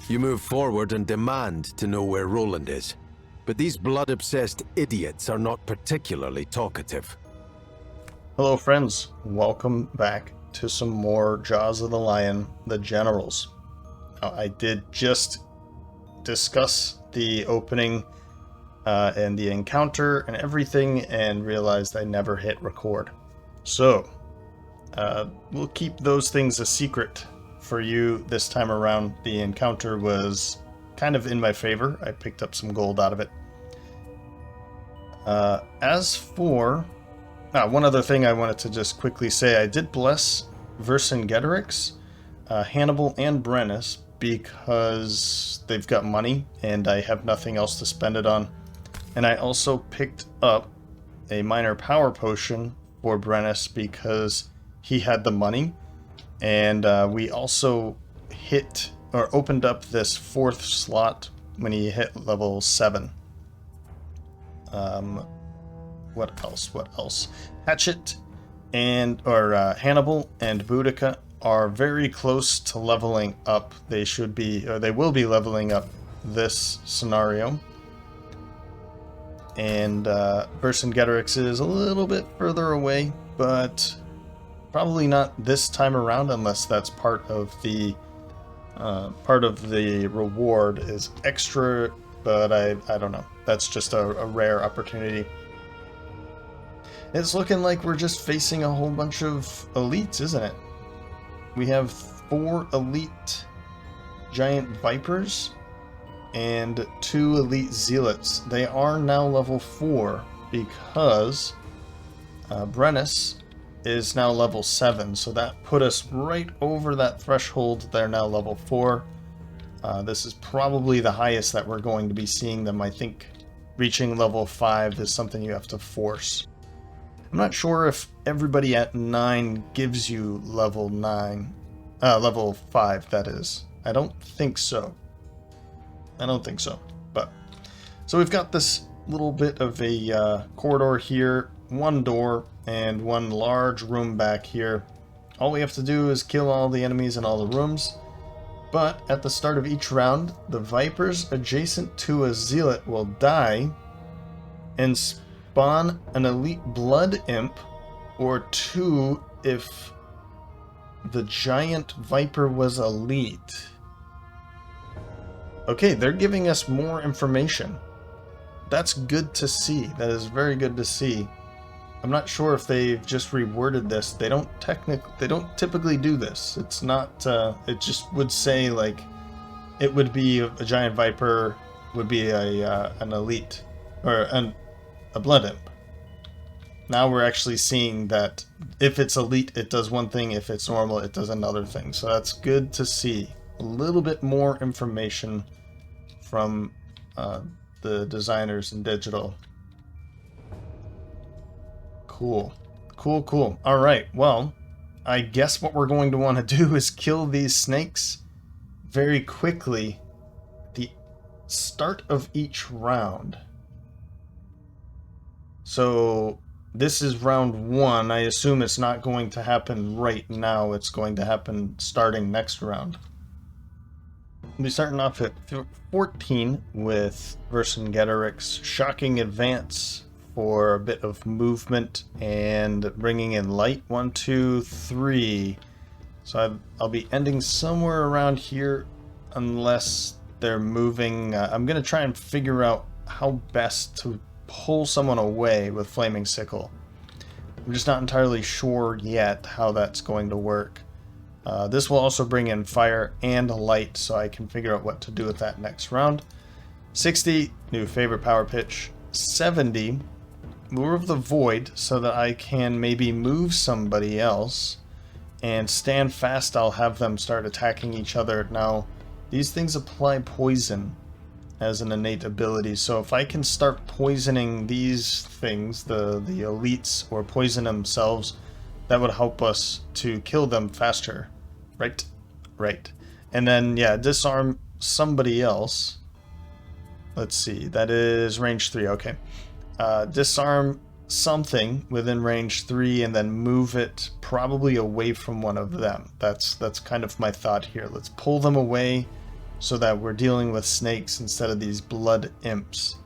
You move forward and demand to know where Roland is. But these blood-obsessed idiots are not particularly talkative. Hello friends, welcome back to some more Jaws of the Lion, the Generals. Now, I did just discuss the opening and the encounter and everything and realized I never hit record. So, we'll keep those things a secret for you this time around. The encounter was kind of in my favor. I picked up some gold out of it. As for... one other thing I wanted to just quickly say, I did bless Vercingetorix, Hannibal, and Brennus because they've got money and I have nothing else to spend it on. And I also picked up a minor power potion for Brennus because he had the money. And we also hit, or opened up this 4th slot when he hit level 7. What else? Hatchet and Hannibal and Boudica are very close to leveling up. They should be, or they will be leveling up this scenario. And Vercingetorix is a little bit further away, but probably not this time around, unless that's part of the reward is extra. But I don't know. That's just a rare opportunity. It's looking like we're just facing a whole bunch of elites, isn't it? We have 4 elite giant vipers and 2 elite zealots. They are now level 4 because Brennus is now level 7, so that put us right over that threshold. They're now level 4. This is probably the highest that we're going to be seeing them. I think reaching level 5 is something you have to force. I'm not sure if everybody at 9 gives you level 5, that is. I don't think so. But so we've got this little bit of a corridor here, 1 door, and 1 large room back here. All we have to do is kill all the enemies in all the rooms. But at the start of each round, the vipers adjacent to a zealot will die and spawn an elite blood imp, or 2 if the giant viper was elite. Okay, they're giving us more information. That's good to see. That is very good to see. I'm not sure if they've just reworded this. They don't typically do this. It's not, it just would say, like, it would be a giant viper would be an elite, or a blood imp. Now we're actually seeing that if it's elite, it does one thing. If it's normal, it does another thing. So that's good to see. A little bit more information from the designers in Digital. Cool. All right, well, I guess what we're going to want to do is kill these snakes very quickly at the start of each round. So this is round 1. I assume it's not going to happen right now. It's going to happen starting next round. We'll be starting off at 14 with Vercingetorix. Shocking advance for a bit of movement and bringing in light. 1, 2, 3. So I'll be ending somewhere around here unless they're moving. I'm going to try and figure out how best to pull someone away with Flaming Sickle. I'm just not entirely sure yet how that's going to work. This will also bring in fire and light, so I can figure out what to do with that next round. 60, new favorite power pitch. 70, Lure of the Void, so that I can maybe move somebody else. And stand fast, I'll have them start attacking each other. Now, these things apply poison as an innate ability, so if I can start poisoning these things, the elites, or poison themselves, that would help us to kill them faster. Right. And then, yeah, disarm somebody else. Let's see, that is range 3, okay. Disarm something within range 3 and then move it probably away from one of them. That's kind of my thought here. Let's pull them away so that we're dealing with snakes instead of these blood imps.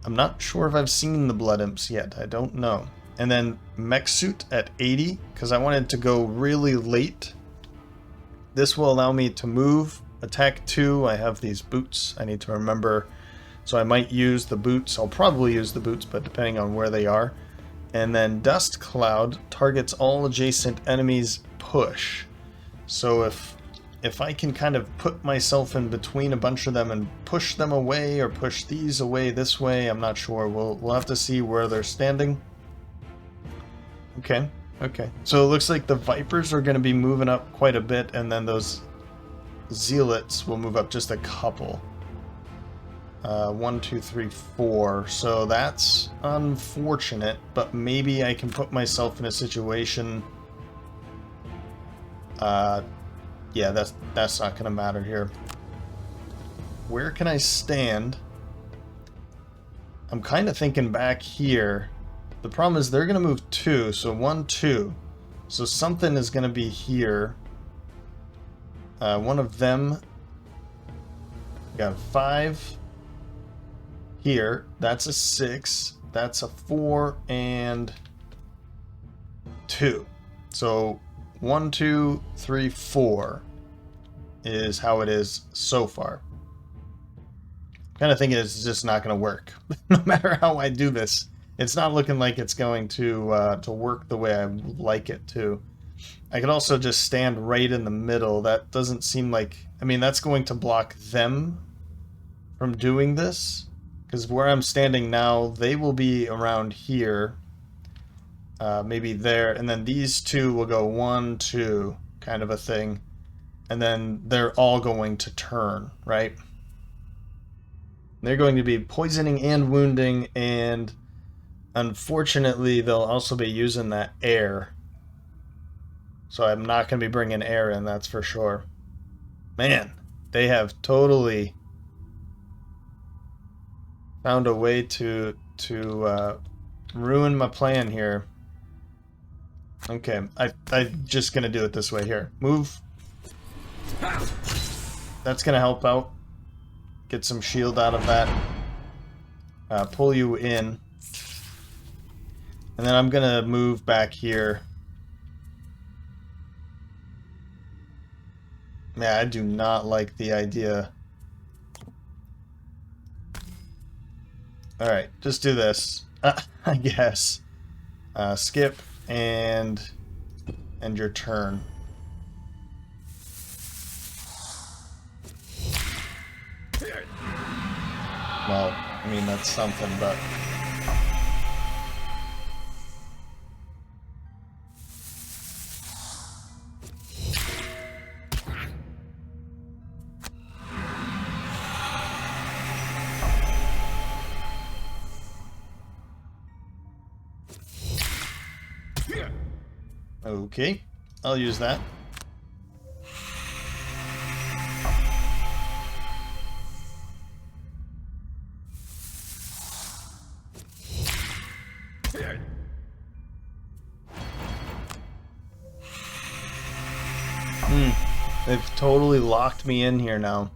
I'm not sure if I've seen the blood imps yet. I don't know. And then mech suit at 80, because I wanted to go really late. This will allow me to move, attack 2. I have these boots I need to remember, so I might use the boots. I'll probably use the boots, but depending on where they are. And then dust cloud targets all adjacent enemies push. So if I can kind of put myself in between a bunch of them and push them away, or push these away this way, I'm not sure. We'll have to see where they're standing. Okay, okay. So it looks like the Vipers are going to be moving up quite a bit, and then those Zealots will move up just a couple. 1, 2, 3, 4. So that's unfortunate, but maybe I can put myself in a situation... yeah, that's not going to matter here. Where can I stand? I'm kind of thinking back here. The problem is they're going to move 2, so 1, 2. So something is going to be here. One of them got 5 here. That's a 6. That's a 4 and 2. So 1, 2, 3, 4 is how it is so far. Kind of thinking it's just not going to work. No matter how I do this, it's not looking like it's going to work the way I would like it to. I could also just stand right in the middle. That doesn't seem like... I mean, that's going to block them from doing this. Because where I'm standing now, they will be around here. Maybe there. And then these two will go 1, 2, kind of a thing. And then they're all going to turn, right? They're going to be poisoning and wounding, and unfortunately, they'll also be using that air. So I'm not going to be bringing air in, that's for sure. Man, they have totally found a way to ruin my plan here. Okay, I'm just going to do it this way here. Move. That's going to help out. Get some shield out of that. Pull you in. And then I'm going to move back here. Man, I do not like the idea. Alright, just do this. I guess. Skip and end your turn. Well, I mean, that's something, but... Okay, I'll use that. They've totally locked me in here now.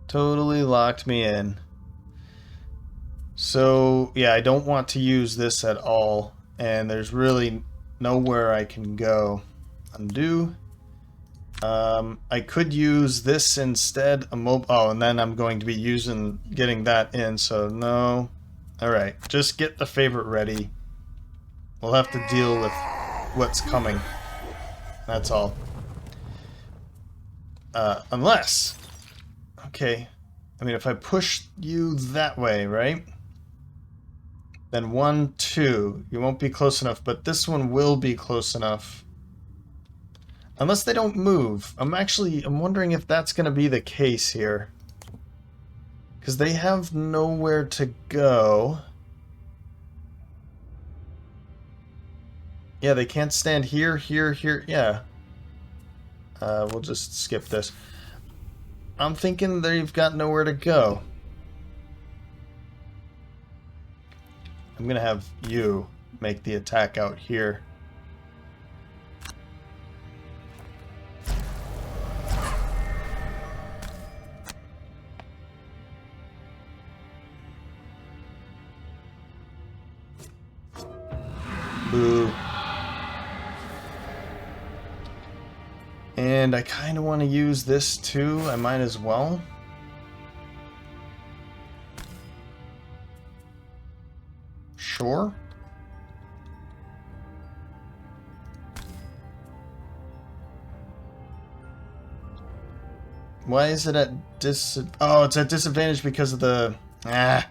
Totally locked me in. So, yeah, I don't want to use this at all. And there's really nowhere I can go. Undo. I could use this instead. Oh, and then I'm going to be getting that in, so no. Alright, just get the favorite ready. We'll have to deal with what's coming. That's all. Unless... Okay. I mean, if I push you that way, right? Then 1, 2. You won't be close enough, but this one will be close enough. Unless they don't move. I'm wondering if that's going to be the case here. Because they have nowhere to go. Yeah, they can't stand here, here, here. Yeah. We'll just skip this. I'm thinking they've got nowhere to go. I'm going to have you make the attack out here. And I kind of want to use this too. I might as well. Sure. Why is it at Oh, it's at disadvantage because of the... Ah.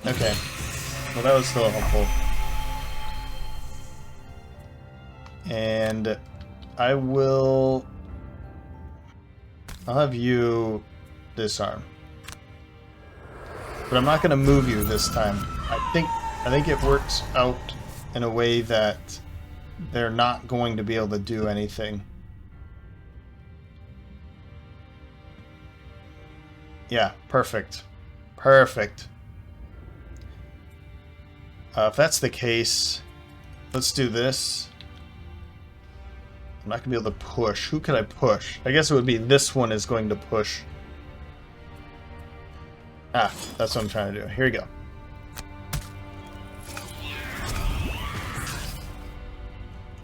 Okay. Well, that was still helpful. And I'll have you disarm. But I'm not going to move you this time. I think it works out in a way that they're not going to be able to do anything. Yeah, perfect. Perfect. If that's the case, let's do this. I'm not going to be able to push. Who could I push? I guess it would be this one is going to push. Ah, that's what I'm trying to do. Here we go.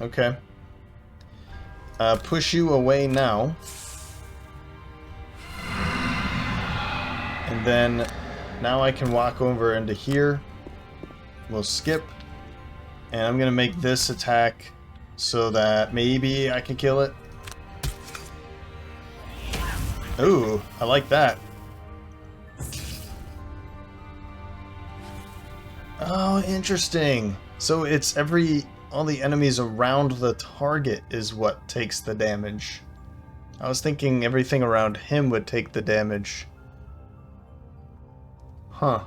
Okay. Push you away now. And then now I can walk over into here. We'll skip. And I'm going to make this attack so that maybe I can kill it. Ooh, I like that. Oh, interesting. So it's all the enemies around the target is what takes the damage. I was thinking everything around him would take the damage. Huh.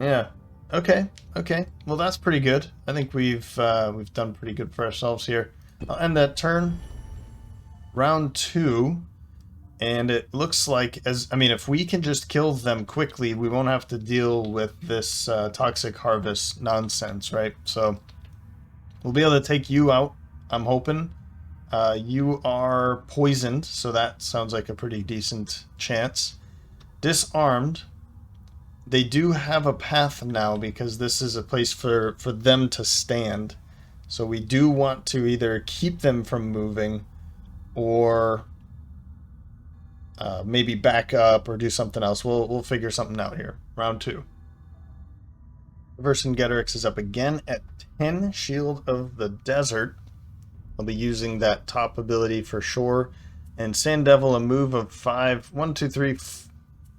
Yeah. Okay. Okay. Well, that's pretty good. I think we've done pretty good for ourselves here. I'll end that turn. Round 2. And it looks like, if we can just kill them quickly, we won't have to deal with this toxic harvest nonsense, right? So we'll be able to take you out, I'm hoping. You are poisoned, so that sounds like a pretty decent chance. Disarmed. They do have a path now because this is a place for them to stand. So we do want to either keep them from moving or... maybe back up or do something else. We'll figure something out here. Round 2. Vercingetorix is up again at 10. Shield of the Desert. I'll be using that top ability for sure. And Sand Devil, a move of 5. 1, 2, 3.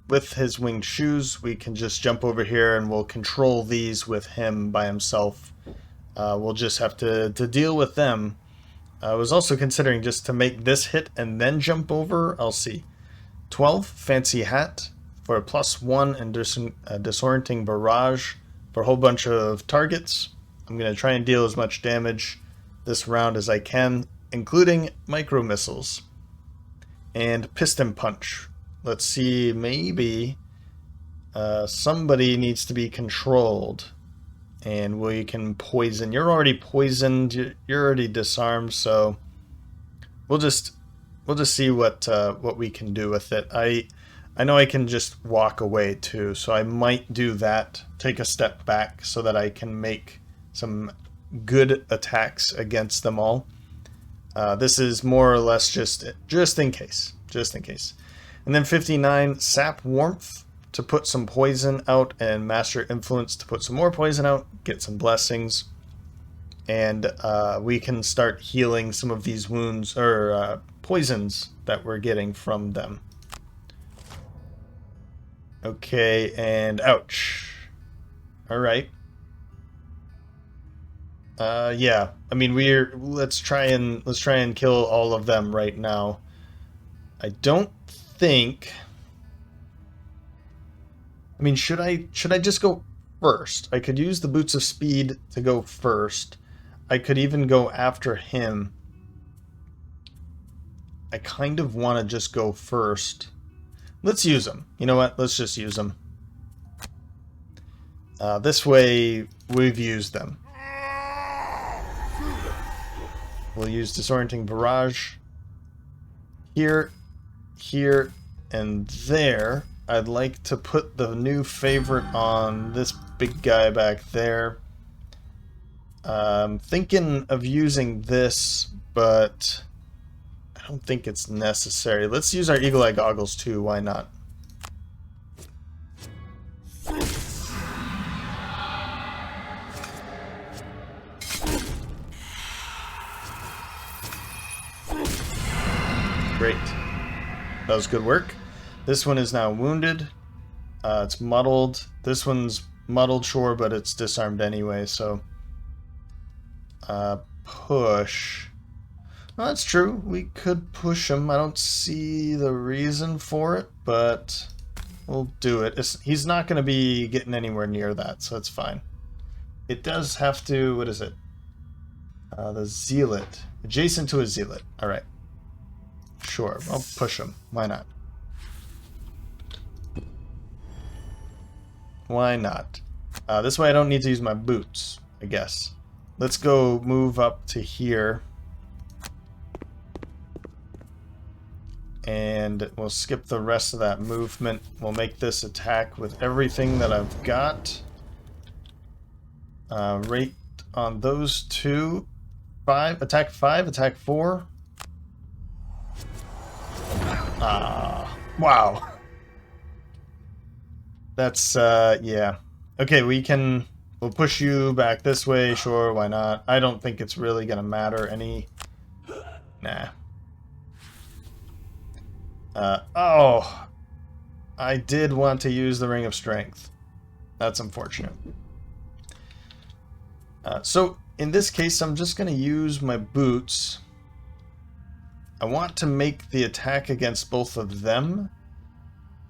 With his winged shoes, we can just jump over here and we'll control these with him by himself. We'll just have to deal with them. I was also considering just to make this hit and then jump over. I'll see. 12, Fancy Hat, for a +1 and disorienting barrage for a whole bunch of targets. I'm going to try and deal as much damage this round as I can, including micro missiles. And Piston Punch. Let's see, maybe somebody needs to be controlled. And we can poison. You're already poisoned, you're already disarmed, so we'll just see what we can do with it. I know I can just walk away too, so I might do that. Take a step back so that I can make some good attacks against them all. This is more or less just in case. Just in case. And then 59, Sap Warmth to put some poison out, and Master Influence to put some more poison out, get some blessings. And we can start healing some of these wounds, or poisons that we're getting from them. Okay, and ouch. Alright. Yeah, I mean, let's try and kill all of them right now. I don't think... I mean, should I just go first? I could use the Boots of Speed to go first. I could even go after him. I kind of want to just go first. Let's use them. You know what? Let's just use them. This way, we've used them. We'll use Disorienting Barrage. Here, here, and there. I'd like to put the new favorite on this big guy back there. I'm thinking of using this, but don't think it's necessary. Let's use our eagle eye goggles too, why not? Great. That was good work. This one is now wounded. It's muddled. This one's muddled, sure, but it's disarmed anyway, so... push. Well, that's true. We could push him. I don't see the reason for it, but we'll do it. He's not going to be getting anywhere near that, so it's fine. It does have to... What is it? The Zealot. Adjacent to a Zealot. Alright. Sure, I'll push him. Why not? Why not? This way I don't need to use my boots, I guess. Let's go move up to here. And we'll skip the rest of that movement. We'll make this attack with everything that I've got. Right on those two. Attack 5, attack 4. Wow. That's, yeah. Okay, we'll push you back this way, sure, why not? I don't think it's really gonna matter any... Nah. Oh! I did want to use the Ring of Strength. That's unfortunate. So, in this case, I'm just gonna use my boots. I want to make the attack against both of them.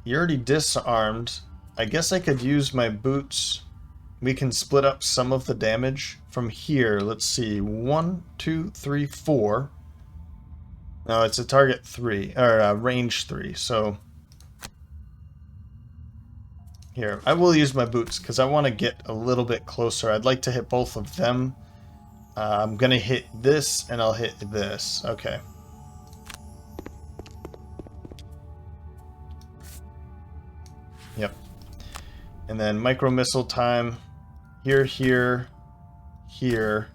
You're already disarmed. I guess I could use my boots. We can split up some of the damage from here. Let's see. 1, 2, 3, 4. No, it's a target 3, or range 3, so... Here, I will use my boots, because I want to get a little bit closer. I'd like to hit both of them. I'm going to hit this, and I'll hit this. Okay. Yep. And then micro missile time. Here, here, here,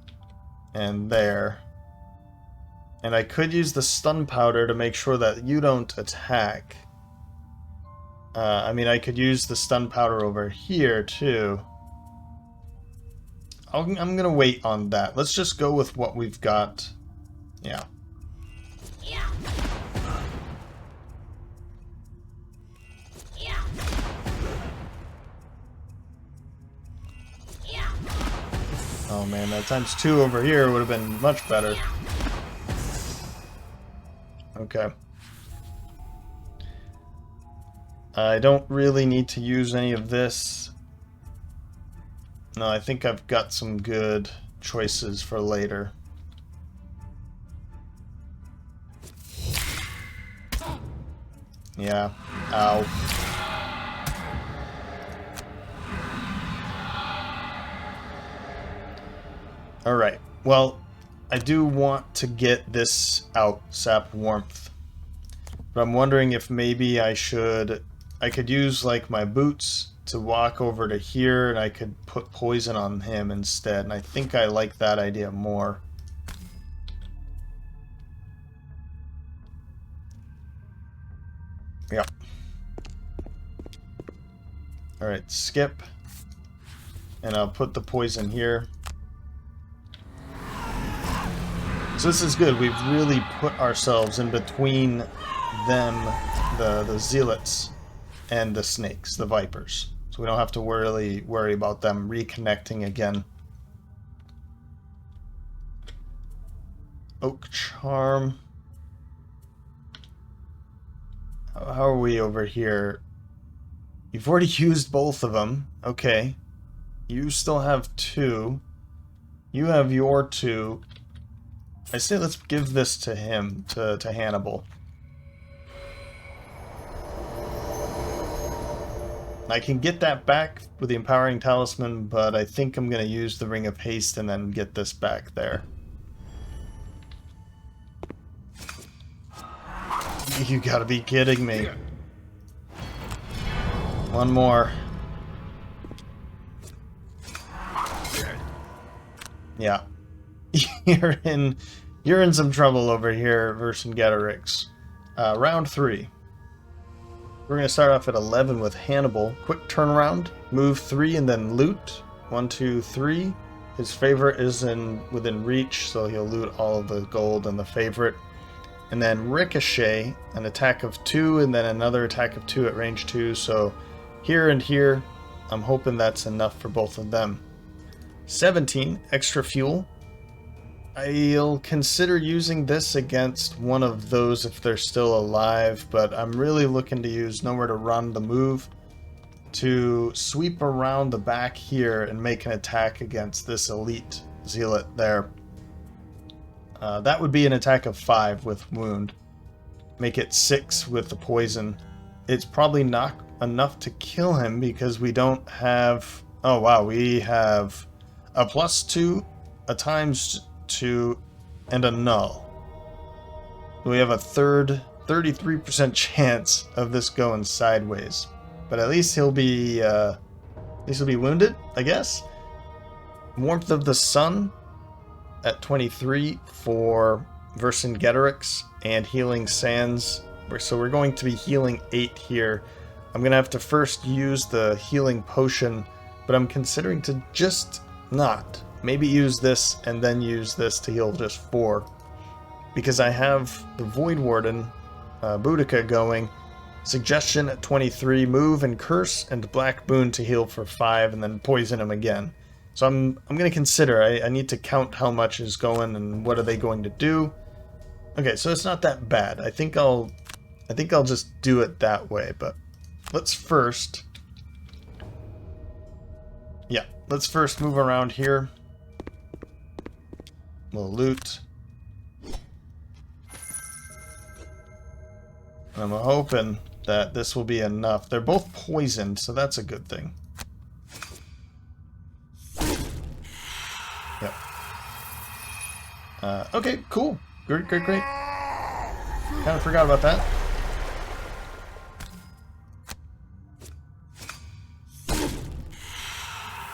and there. And I could use the stun powder to make sure that you don't attack. I mean, I could use the stun powder over here, too. I'm going to wait on that. Let's just go with what we've got. Yeah. Oh man, that times 2 over here would have been much better. Okay. I don't really need to use any of this. No, I think I've got some good choices for later. Yeah. Ow. Alright. Well, I do want to get this out, sap warmth. But I'm wondering if maybe I could use like my boots to walk over to here and I could put poison on him instead. And I think I like that idea more. Yep. Alright, skip. And I'll put the poison here. So this is good. We've really put ourselves in between them, the Zealots, and the snakes, the vipers. So we don't have to really worry about them reconnecting again. Oak Charm. How are we over here? You've already used both of them. Okay. You still have 2. You have your 2. I say let's give this to him, to Hannibal. I can get that back with the Empowering Talisman, but I think I'm going to use the Ring of Haste and then get this back there. You gotta be kidding me. One more. Yeah. You're in some trouble over here, Vercingetorix. Round 3. We're going to start off at 11 with Hannibal. Quick turnaround, move 3 and then loot. 1, 2, 3. His favorite is within reach, so he'll loot all of the gold and the favorite. And then Ricochet, an attack of 2 and then another attack of 2 at range 2. So here and here, I'm hoping that's enough for both of them. 17, extra fuel. I'll consider using this against one of those if they're still alive, but I'm really looking to use Nowhere to Run the move to sweep around the back here and make an attack against this elite zealot there. That would be an attack of 5 with wound. Make it 6 with the poison. It's probably not enough to kill him because we don't have... Oh wow, we have a +2, a ×2, and a null. We have a 33% chance of this going sideways. But at least he'll be wounded, I guess. Warmth of the Sun at 23 for Vercingetorix and Healing Sands. So we're going to be healing 8 here. I'm going to have to first use the healing potion, but I'm considering to just not. Maybe use this and then use this to heal just 4. Because I have the Void Warden, Boudica going. Suggestion at 23, move and curse, and Black Boon to heal for 5, and then poison him again. So I'm going to consider. I need to count how much is going and what are they going to do. Okay, so it's not that bad. I think I'll just do it that way. But let's first, let's first move around here. We'll loot. And I'm hoping that this will be enough. They're both poisoned, so that's a good thing. Yep. Okay, cool. Great. Kind of forgot about that.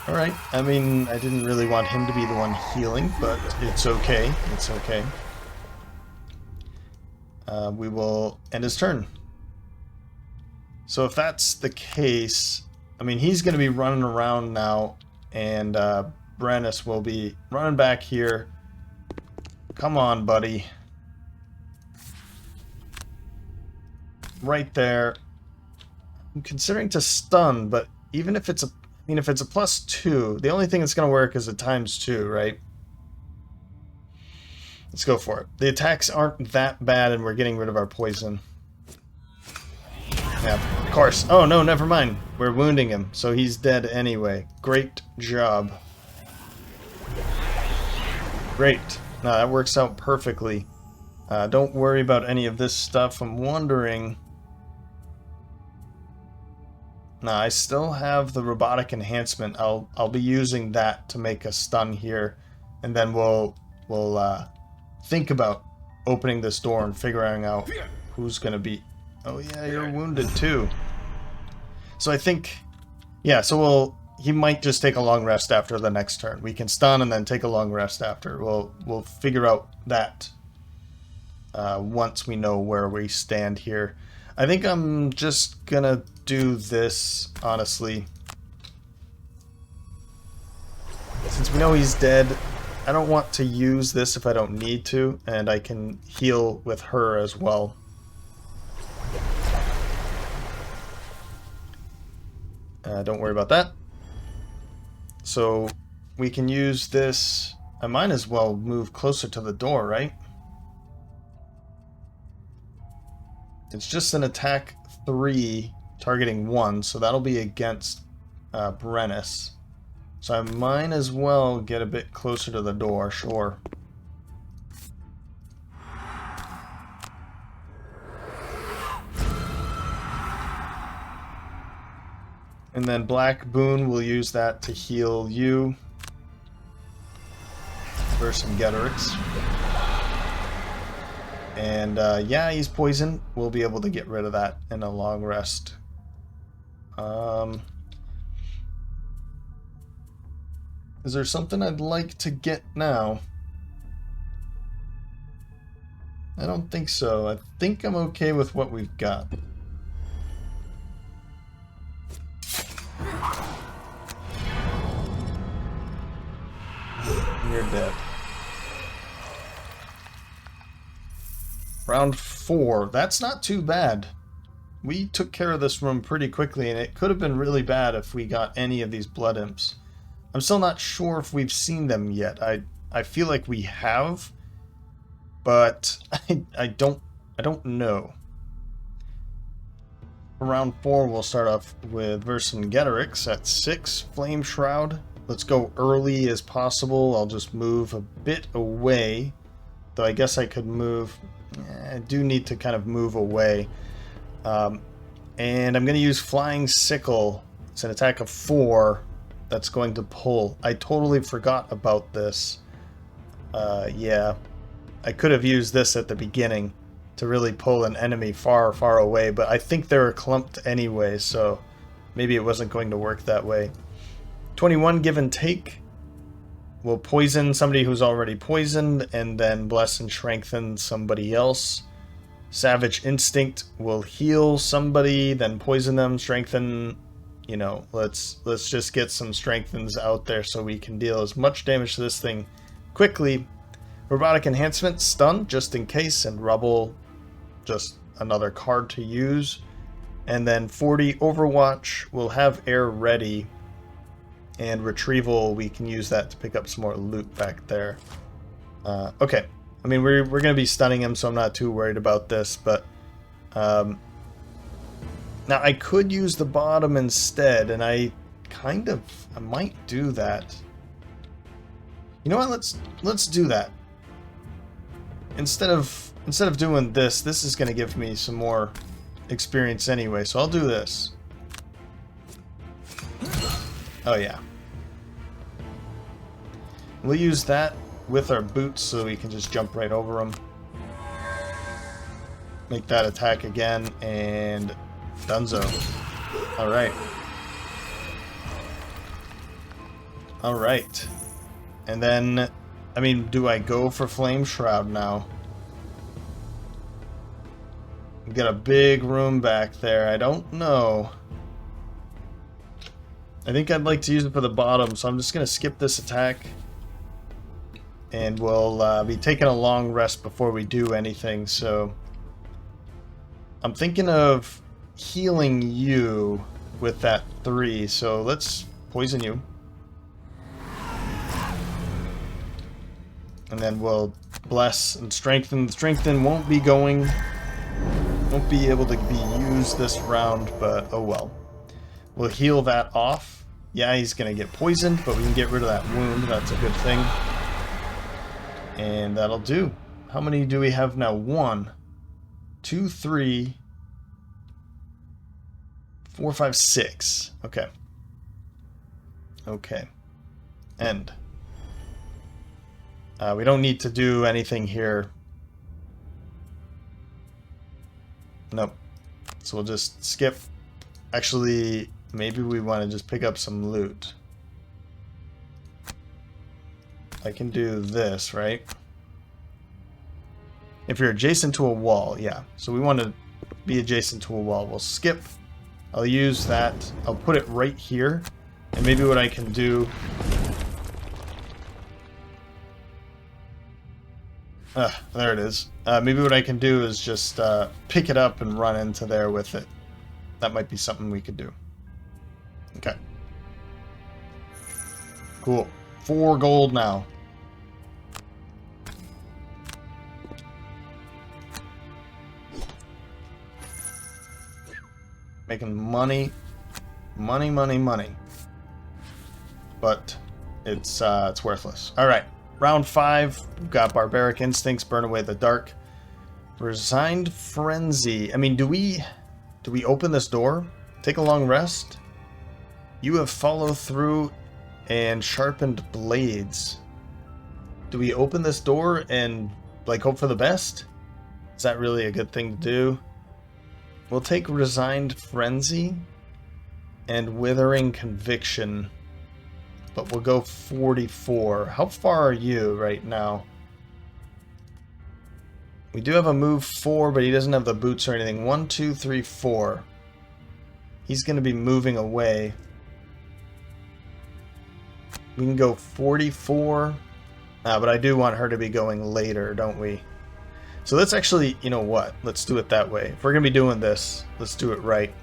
Alright, I mean, I didn't really want him to be the one healing, but it's okay. It's okay. We will end his turn. So if that's the case, I mean, he's going to be running around now, and Brennus will be running back here. Come on, buddy. Right there. I'm considering to stun, but even if it's a... I mean, if it's a +2, the only thing that's going to work is a ×2, right? Let's go for it. The attacks aren't that bad, and we're getting rid of our poison. Yeah, of course. Oh, no, never mind. We're wounding him, so he's dead anyway. Great job. Great. No, that works out perfectly. Don't worry about any of this stuff. I'm wondering... No, I still have the robotic enhancement. I'll be using that to make a stun here, and then we'll think about opening this door and figuring out who's gonna be. Oh yeah, you're wounded too. So I think, yeah. So he might just take a long rest after the next turn. We can stun and then take a long rest after. We'll figure out that once we know where we stand here. I think I'm just gonna do this, honestly. Since we know he's dead, I don't want to use this if I don't need to, and I can heal with her as well. Don't worry about that. So we can use this. I might as well move closer to the door, right? It's just an attack 3 targeting 1, so that'll be against Brennus. So I might as well get a bit closer to the door, sure. And then Black Boon will use that to heal you. Vercingetorix. And yeah, he's poisoned. We'll be able to get rid of that in a long rest. Is there something I'd like to get now? I don't think so. I think I'm okay with what we've got. You're dead. Round 4. That's not too bad. We took care of this room pretty quickly, and it could have been really bad if we got any of these blood imps. I'm still not sure if we've seen them yet. I feel like we have, but I don't know. For round 4, we'll start off with Vercingetorix at 6, Flame Shroud. Let's go early as possible. I'll just move a bit away, though I guess I could move. I do need to kind of move away. And I'm going to use Flying Sickle. It's an attack of 4 that's going to pull. I totally forgot about this. Yeah. I could have used this at the beginning to really pull an enemy far, far away, but I think they were clumped anyway, so maybe it wasn't going to work that way. 21 Give and Take will poison somebody who's already poisoned, and then bless and strengthen somebody else. Savage Instinct will heal somebody, then poison them, strengthen. You know, let's just get some strengthens out there so we can deal as much damage to this thing quickly. Robotic Enhancement, Stun, just in case, and Rubble, just another card to use. And then 40 Overwatch will have Air ready, and Retrieval, we can use that to pick up some more loot back there. Okay, I mean, we're going to be stunning him, so I'm not too worried about this, but now I could use the bottom instead, and I might do that. You know what? Let's do that. Instead of doing this is going to give me some more experience anyway, so I'll do this. Oh yeah. We'll use that with our boots so we can just jump right over them. Make that attack again, and Dunzo. Alright. Alright. And then, I mean, do I go for Flame Shroud now? We've got a big room back there. I don't know. I think I'd like to use it for the bottom, so I'm just going to skip this attack. And we'll be taking a long rest before we do anything, so... I'm thinking of healing you with that 3, so let's poison you. And then we'll bless and strengthen. Strengthen won't be able to be used this round, but oh well. We'll heal that off. Yeah, he's going to get poisoned, but we can get rid of that wound. That's a good thing. And that'll do. How many do we have now? 1, 2, 3, 4, 5, 6. Okay. Okay. End. We don't need to do anything here. Nope. So we'll just skip. Actually, maybe we want to just pick up some loot. I can do this, right? If you're adjacent to a wall, yeah. So we want to be adjacent to a wall. We'll skip. I'll use that. I'll put it right here. And maybe what I can do... there it is. Maybe what I can do is just pick it up and run into there with it. That might be something we could do. Okay. Cool. 4 gold now. Making money. Money, money, money. But it's worthless. Alright. Round 5. We've got Barbaric Instincts, Burn Away the Dark. Resigned Frenzy. I mean, do we open this door? Take a long rest? You have Follow Through and Sharpened Blades. Do we open this door and, like, hope for the best? Is that really a good thing to do? We'll take Resigned Frenzy and Withering Conviction. But we'll go 44. How far are you right now? We do have a move 4, but he doesn't have the boots or anything. 1, 2, 3, 4. He's going to be moving away. We can go 44. But I do want her to be going later, don't we? So let's actually, you know what? Let's do it that way. If we're going to be doing this, let's do it right.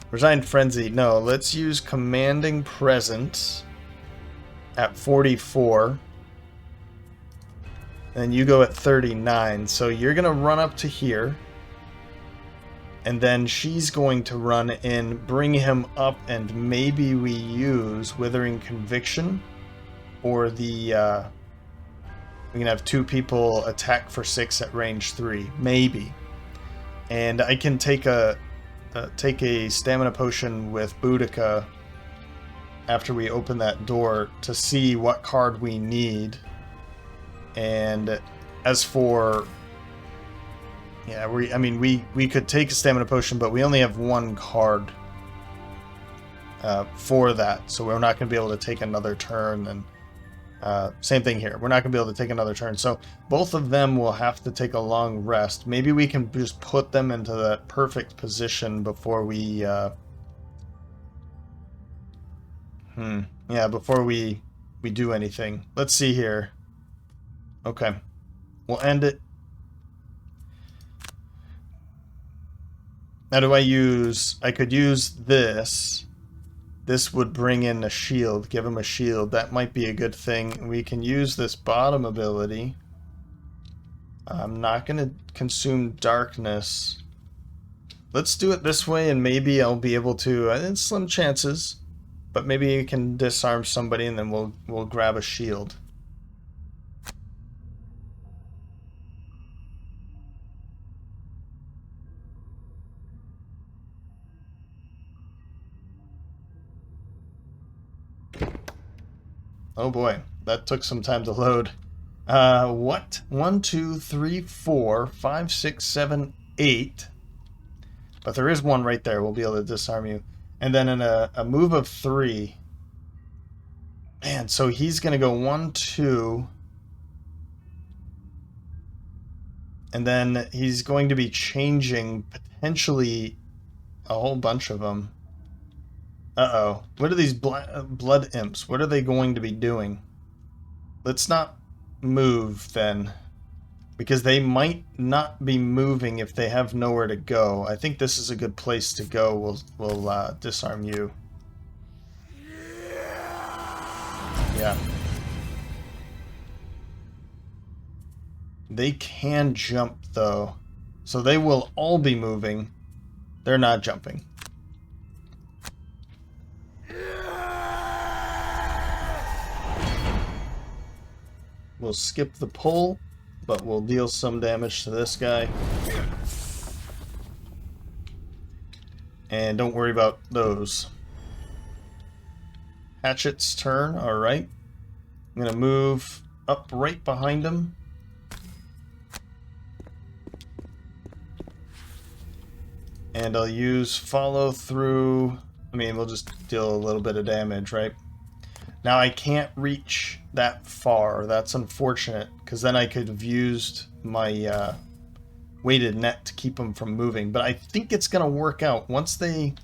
Resigned Frenzy. No, let's use Commanding Presence at 44. And you go at 39. So you're going to run up to here. And then she's going to run in, bring him up, and maybe we use Withering Conviction. Or the, we can have 2 people attack for 6 at range 3. Maybe. And I can take a stamina potion with Boudica after we open that door to see what card we need. And as for... yeah, we could take a stamina potion, but we only have 1 card for that. So we're not going to be able to take another turn. And same thing here. We're not going to be able to take another turn. So both of them will have to take a long rest. Maybe we can just put them into that perfect position before we... yeah, before we do anything. Let's see here. Okay. We'll end it. Now do I use... I could use this. This would bring in a shield. Give him a shield. That might be a good thing. We can use this bottom ability. I'm not going to consume darkness. Let's do it this way, and maybe I'll be able to... it's slim chances. But maybe you can disarm somebody, and then we'll grab a shield. Oh boy, that took some time to load. What? 1, 2, 3, 4, 5, 6, 7, 8. But there is one right there. We'll be able to disarm you. And then in a move of 3. Man, so he's going to go 1, 2. And then he's going to be changing potentially a whole bunch of them. Uh-oh. What are these blood imps? What are they going to be doing? Let's not move, then. Because they might not be moving if they have nowhere to go. I think this is a good place to go. We'll disarm you. Yeah. They can jump, though. So they will all be moving. They're not jumping. We'll skip the pull, but we'll deal some damage to this guy. And don't worry about those. Hatchet's turn, alright. I'm going to move up right behind him. And I'll use follow through. I mean, we'll just deal a little bit of damage, right? Now I can't reach that far. That's unfortunate, because then I could have used my weighted net to keep them from moving. But I think it's going to work out once they...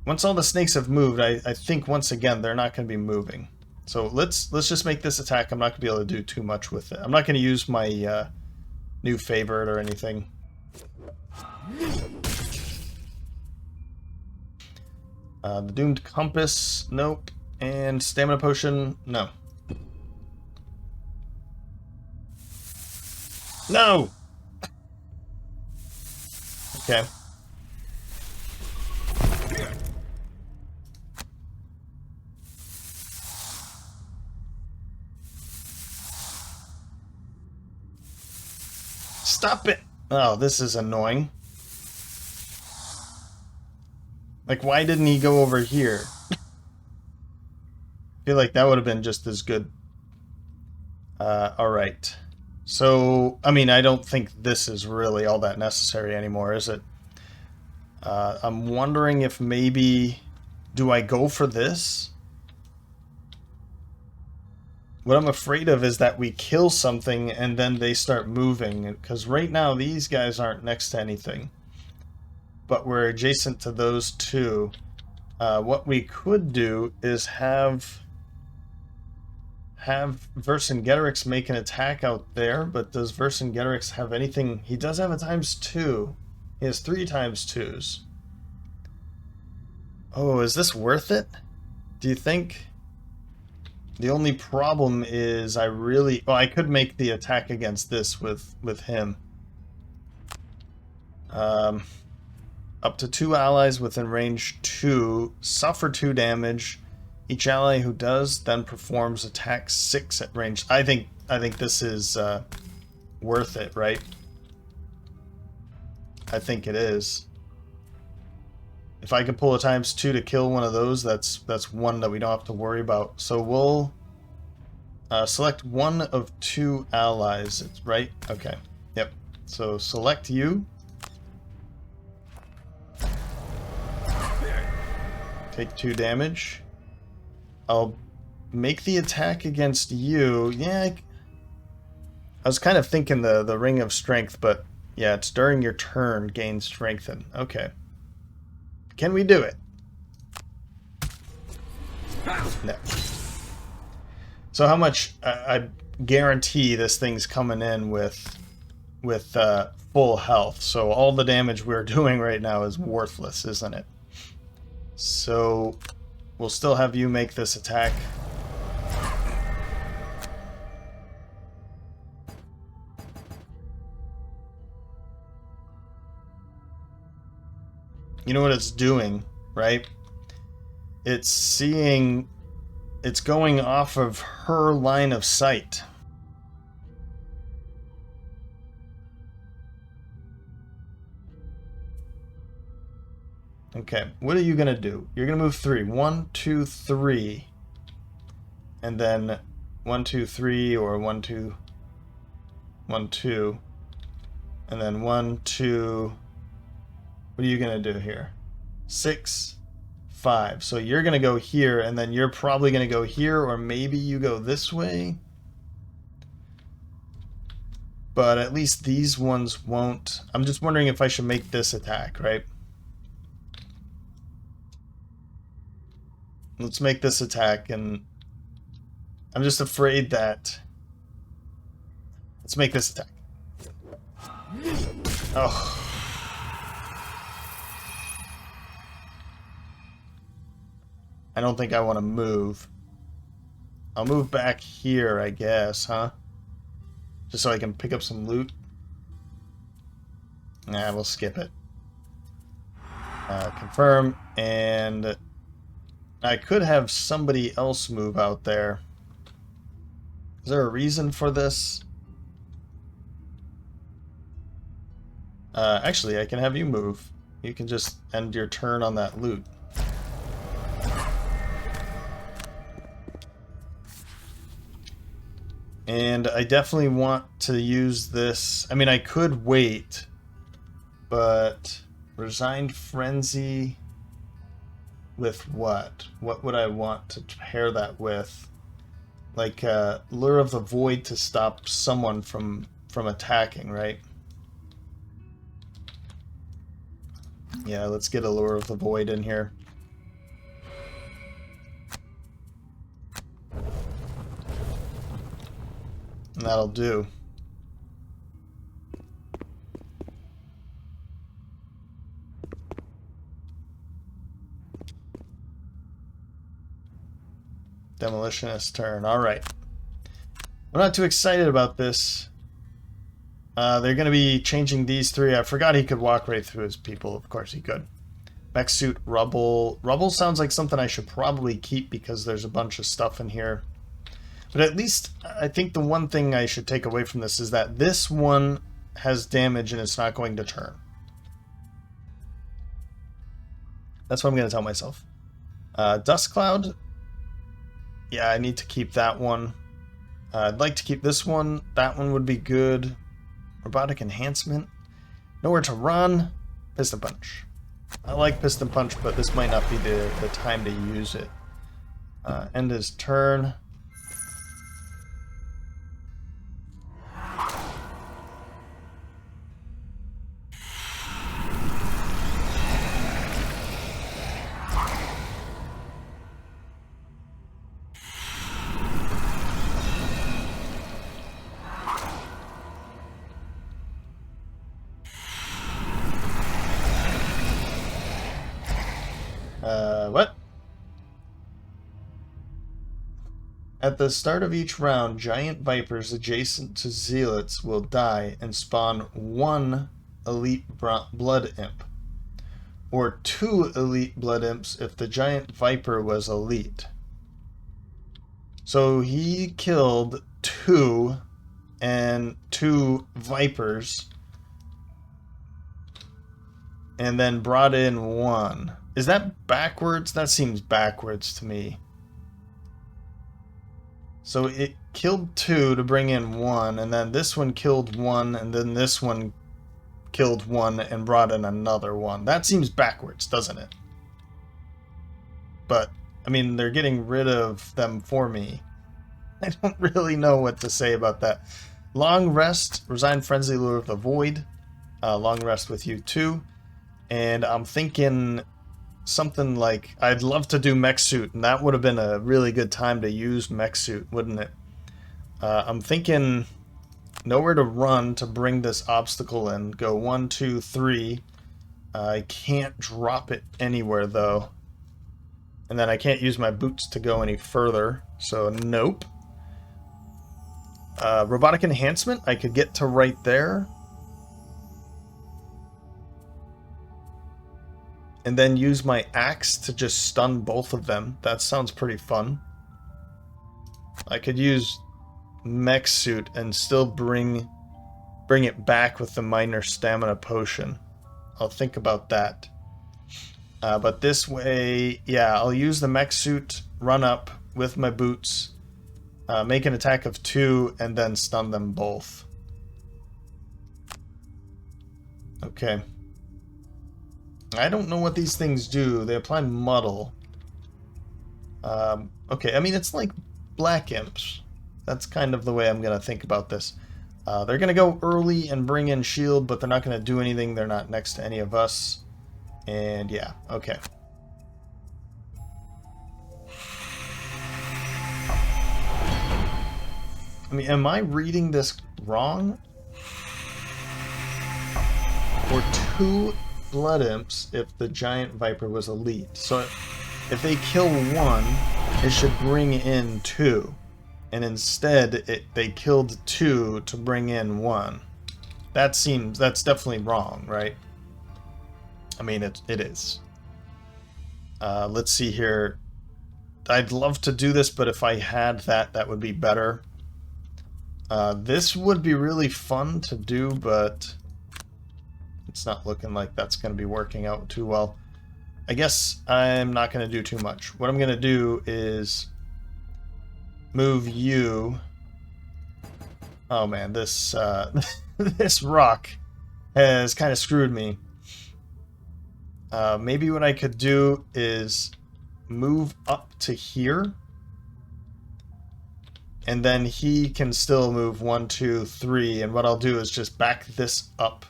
Once all the snakes have moved, I think once again they're not going to be moving. So let's just make this attack. I'm not going to be able to do too much with it. I'm not going to use my new favorite or anything. The Doomed Compass, nope. And Stamina Potion, no. No! Okay. Stop it! Oh, this is annoying. Like, why didn't he go over here? I feel like that would have been just as good. Alright. So, I mean, I don't think this is really all that necessary anymore, is it? I'm wondering if maybe... Do I go for this? What I'm afraid of is that we kill something and then they start moving. Because right now these guys aren't next to anything. But we're adjacent to those two. What we could do is have Vercingetorix make an attack out there, but does Vercingetorix have anything? He does have a ×2. He has 3 ×2s. Oh, is this worth it? Do you think? The only problem is I could make the attack against this with him. Up to 2 allies within range 2 suffer 2 damage. Each ally who does then performs attack 6 at range. I think this is worth it, right? I think it is. If I can pull a ×2 to kill one of those, that's one that we don't have to worry about. So we'll select one of 2 allies, right? Okay. Yep. So select you. Take 2 damage. I'll make the attack against you. Yeah, I was kind of thinking the Ring of Strength, but yeah, it's during your turn, gain strengthen. Okay. Can we do it? No. So how much? I guarantee this thing's coming in with full health. So all the damage we're doing right now is worthless, isn't it? So we'll still have you make this attack. You know what it's doing, right? It's going off of her line of sight. Okay, what are you gonna do? You're gonna move 3. 1, 2, 3. And then 1, 2, 3, or 1, 2, 1, 2. And then 1, 2. What are you gonna do here? 6, 5. So you're gonna go here, and then you're probably gonna go here, or maybe you go this way. But at least these ones won't. I'm just wondering if I should make this attack, right? Let's make this attack, and I'm just afraid that... Let's make this attack. Oh. I don't think I want to move. I'll move back here, I guess, huh? Just so I can pick up some loot. Nah, we'll skip it. Confirm, and... I could have somebody else move out there. Is there a reason for this? Actually, I can have you move. You can just end your turn on that loot. And I definitely want to use this. I mean, I could wait, but Resigned Frenzy... with what? What would I want to pair that with? Like Lure of the Void to stop someone from attacking, right? Yeah, let's get a Lure of the Void in here. And that'll do. Demolitionist turn. Alright. I'm not too excited about this. They're going to be changing these 3. I forgot he could walk right through his people. Of course he could. Mech suit, rubble. Rubble sounds like something I should probably keep because there's a bunch of stuff in here. But at least I think the one thing I should take away from this is that this one has damage and it's not going to turn. That's what I'm going to tell myself. Dust Cloud. Yeah, I need to keep that one. I'd like to keep this one. That one would be good. Robotic Enhancement. Nowhere to Run. Piston Punch. I like Piston Punch, but this might not be the time to use it. End his turn. At the start of each round, giant vipers adjacent to Zealots will die and spawn one elite blood imp, or 2 elite blood imps if the giant viper was elite. So he killed 2 and 2 vipers and then brought in 1. Is that backwards? That seems backwards to me. So it killed 2 to bring in 1, and then this one killed 1, and then this one killed 1 and brought in another 1. That seems backwards, doesn't it? But, I mean, they're getting rid of them for me. I don't really know what to say about that. Long rest, resign frenzy lure of the void. Long rest with you too. And I'm thinking something like, I'd love to do mech suit, and that would have been a really good time to use mech suit, wouldn't it? I'm thinking nowhere to run to bring this obstacle in. Go 1, 2, 3. I can't drop it anywhere though. And then I can't use my boots to go any further, so nope. Robotic enhancement, I could get to right there. And then use my axe to just stun both of them. That sounds pretty fun. I could use mech suit and still bring it back with the minor stamina potion. I'll think about that. But this way, yeah, I'll use the mech suit, run up with my boots, make an attack of 2, and then stun them both. Okay. I don't know what these things do. They apply muddle. Okay, I mean, it's like black imps. That's kind of the way I'm going to think about this. They're going to go early and bring in shield, but they're not going to do anything. They're not next to any of us. And yeah, okay. I mean, am I reading this wrong? Or 2 blood imps if the giant viper was elite. So if they kill 1, it should bring in 2. And instead, they killed 2 to bring in 1. That's definitely wrong, right? I mean, it is. Let's see here. I'd love to do this, but if I had that, that would be better. This would be really fun to do, but it's not looking like that's going to be working out too well. I guess I'm not going to do too much. What I'm going to do is move you. Oh man, this this rock has kind of screwed me. Maybe what I could do is move up to here, and then he can still move 1, 2, 3, and what I'll do is just back this up.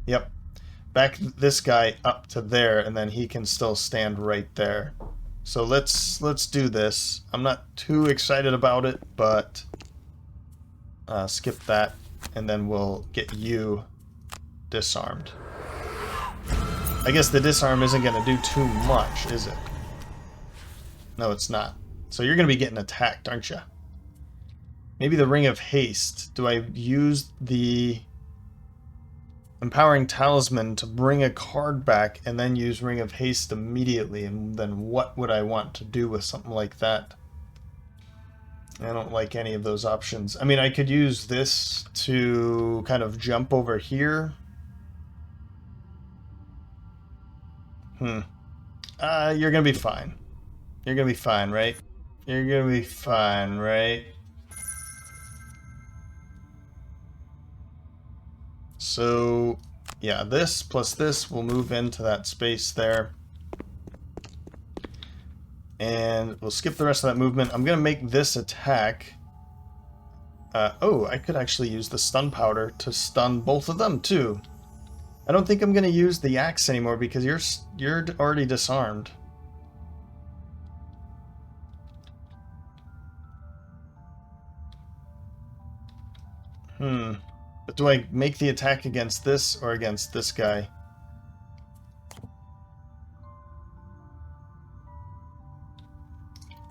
Yep, back this guy up to there, and then he can still stand right there. So let's do this. I'm not too excited about it, but skip that, and then we'll get you disarmed. I guess the disarm isn't going to do too much, is it? No, it's not. So you're going to be getting attacked, aren't you? Maybe the Ring of Haste. Do I use the Empowering Talisman to bring a card back and then use Ring of Haste immediately? And then what would I want to do with something like that? I don't like any of those options. I mean, I could use this to kind of jump over here. You're gonna be fine. You're gonna be fine, right? You're gonna be fine, right? So, yeah, this plus this will move into that space there. And we'll skip the rest of that movement. I'm going to make this attack. Oh, I could actually use the stun powder to stun both of them, too. I don't think I'm going to use the axe anymore because you're already disarmed. But do I make the attack against this or against this guy?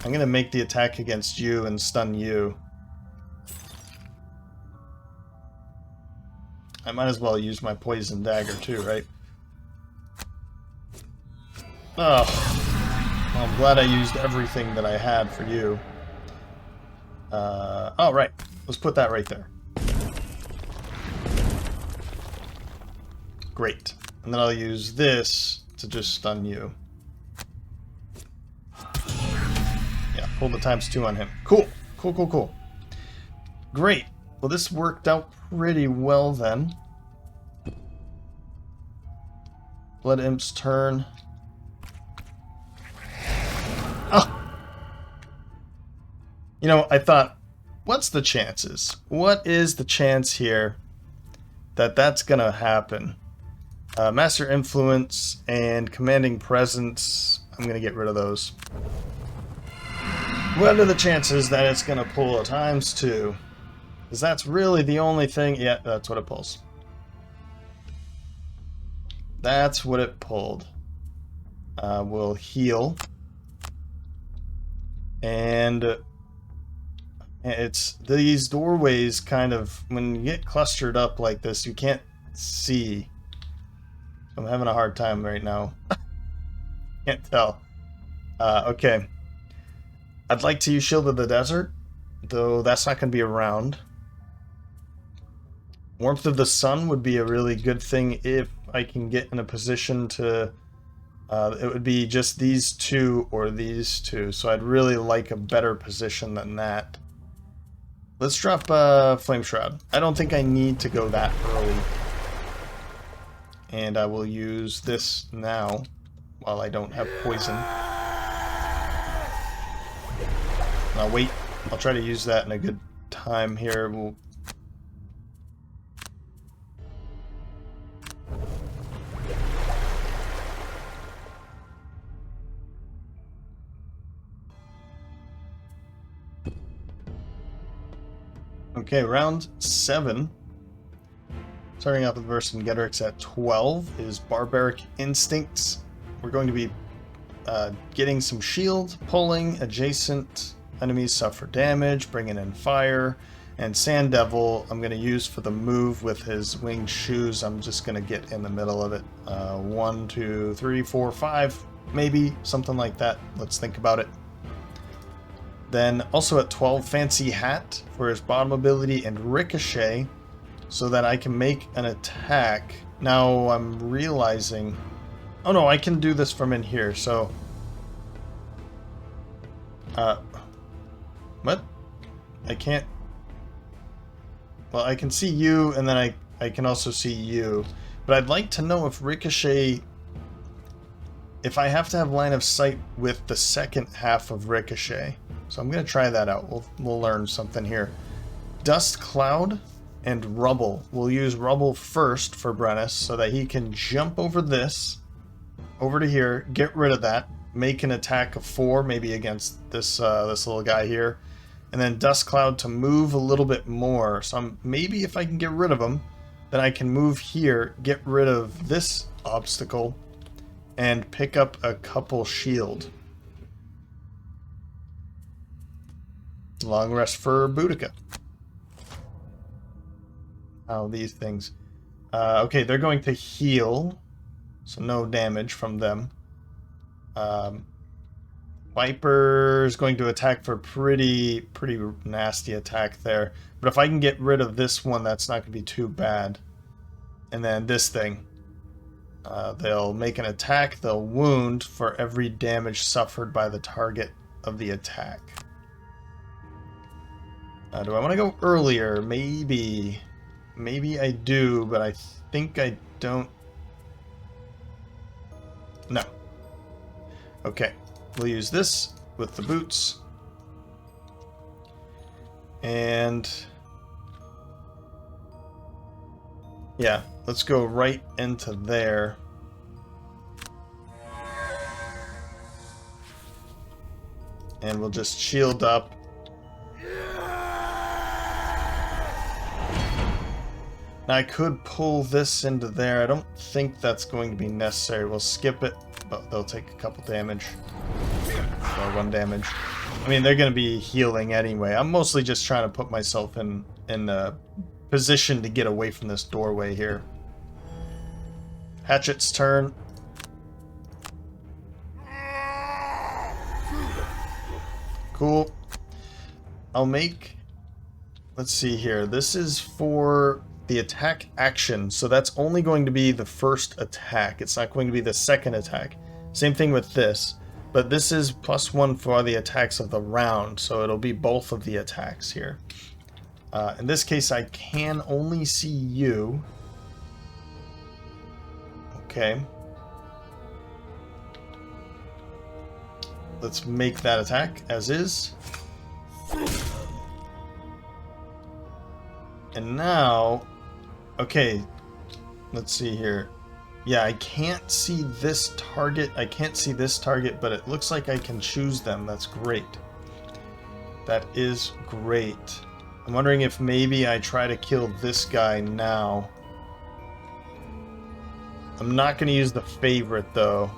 I'm gonna make the attack against you and stun you. I might as well use my poison dagger too, right? Oh, well, I'm glad I used everything that I had for you. Oh, right. Let's put that right there. Great. And then I'll use this to just stun you. Yeah, pull the ×2 on him. Cool. Cool, cool, cool. Great. Well, this worked out pretty well then. Blood Imp's turn. Oh! You know, I thought, what's the chances? What is the chance here that that's gonna happen? Master Influence and Commanding Presence, I'm going to get rid of those. What are the chances that it's going to pull a ×2? Because that's really the only thing... Yeah, that's what it pulls. That's what it pulled. We'll heal. And it's these doorways kind of... When you get clustered up like this, you can't see... I'm having a hard time right now. Can't tell. Okay. I'd like to use Shield of the Desert, though that's not going to be around. Warmth of the Sun would be a really good thing if I can get in a position to... it would be just these two or these two, so I'd really like a better position than that. Let's drop Flame Shroud. I don't think I need to go that early. And I will use this now, while I don't have poison. I'll wait. I'll try to use that in a good time here. Okay, round 7. Starting off with Vercingetorix at 12 is Barbaric Instincts. We're going to be getting some shield, pulling, adjacent enemies suffer damage, bringing in fire, and Sand Devil I'm going to use for the move with his winged shoes. I'm just going to get in the middle of it. 1, 2, 3, 4, 5, maybe, something like that. Let's think about it. Then also at 12, Fancy Hat for his bottom ability and Ricochet, so that I can make an attack. Now I'm realizing... Oh no, I can do this from in here, so... What? I can't... Well, I can see you, and then I can also see you. But I'd like to know if Ricochet... If I have to have line of sight with the second half of Ricochet. So I'm going to try that out. We'll learn something here. Dust Cloud and Rubble. We'll use Rubble first for Brennus so that he can jump over this, over to here, get rid of that, make an attack of 4 maybe against this this little guy here, and then Dust Cloud to move a little bit more. So maybe if I can get rid of him, then I can move here, get rid of this obstacle, and pick up a couple shield. Long rest for Boudica. Oh, these things. Okay, they're going to heal, so no damage from them. Viper's going to attack for pretty nasty attack there. But if I can get rid of this one, that's not going to be too bad. And then this thing. They'll make an attack, they'll wound for every damage suffered by the target of the attack. Do I want to go earlier? Maybe. Maybe I do, but I think I don't. No. Okay. We'll use this with the boots. And... yeah, let's go right into there. And we'll just shield up. Now I could pull this into there. I don't think that's going to be necessary. We'll skip it, but they'll take a couple damage. Or 1 damage. I mean, they're going to be healing anyway. I'm mostly just trying to put myself in a position to get away from this doorway here. Hatchet's turn. Cool. I'll make... Let's see here. This is for the attack action, so that's only going to be the first attack. It's not going to be the second attack. Same thing with this, but this is +1 for the attacks of the round, so it'll be both of the attacks here. In this case, I can only see you. Okay. Let's make that attack as is. And now, okay, let's see here. Yeah, I can't see this target. I can't see this target, but it looks like I can choose them. That's great. That is great. I'm wondering if maybe I try to kill this guy now. I'm not going to use the favorite, though.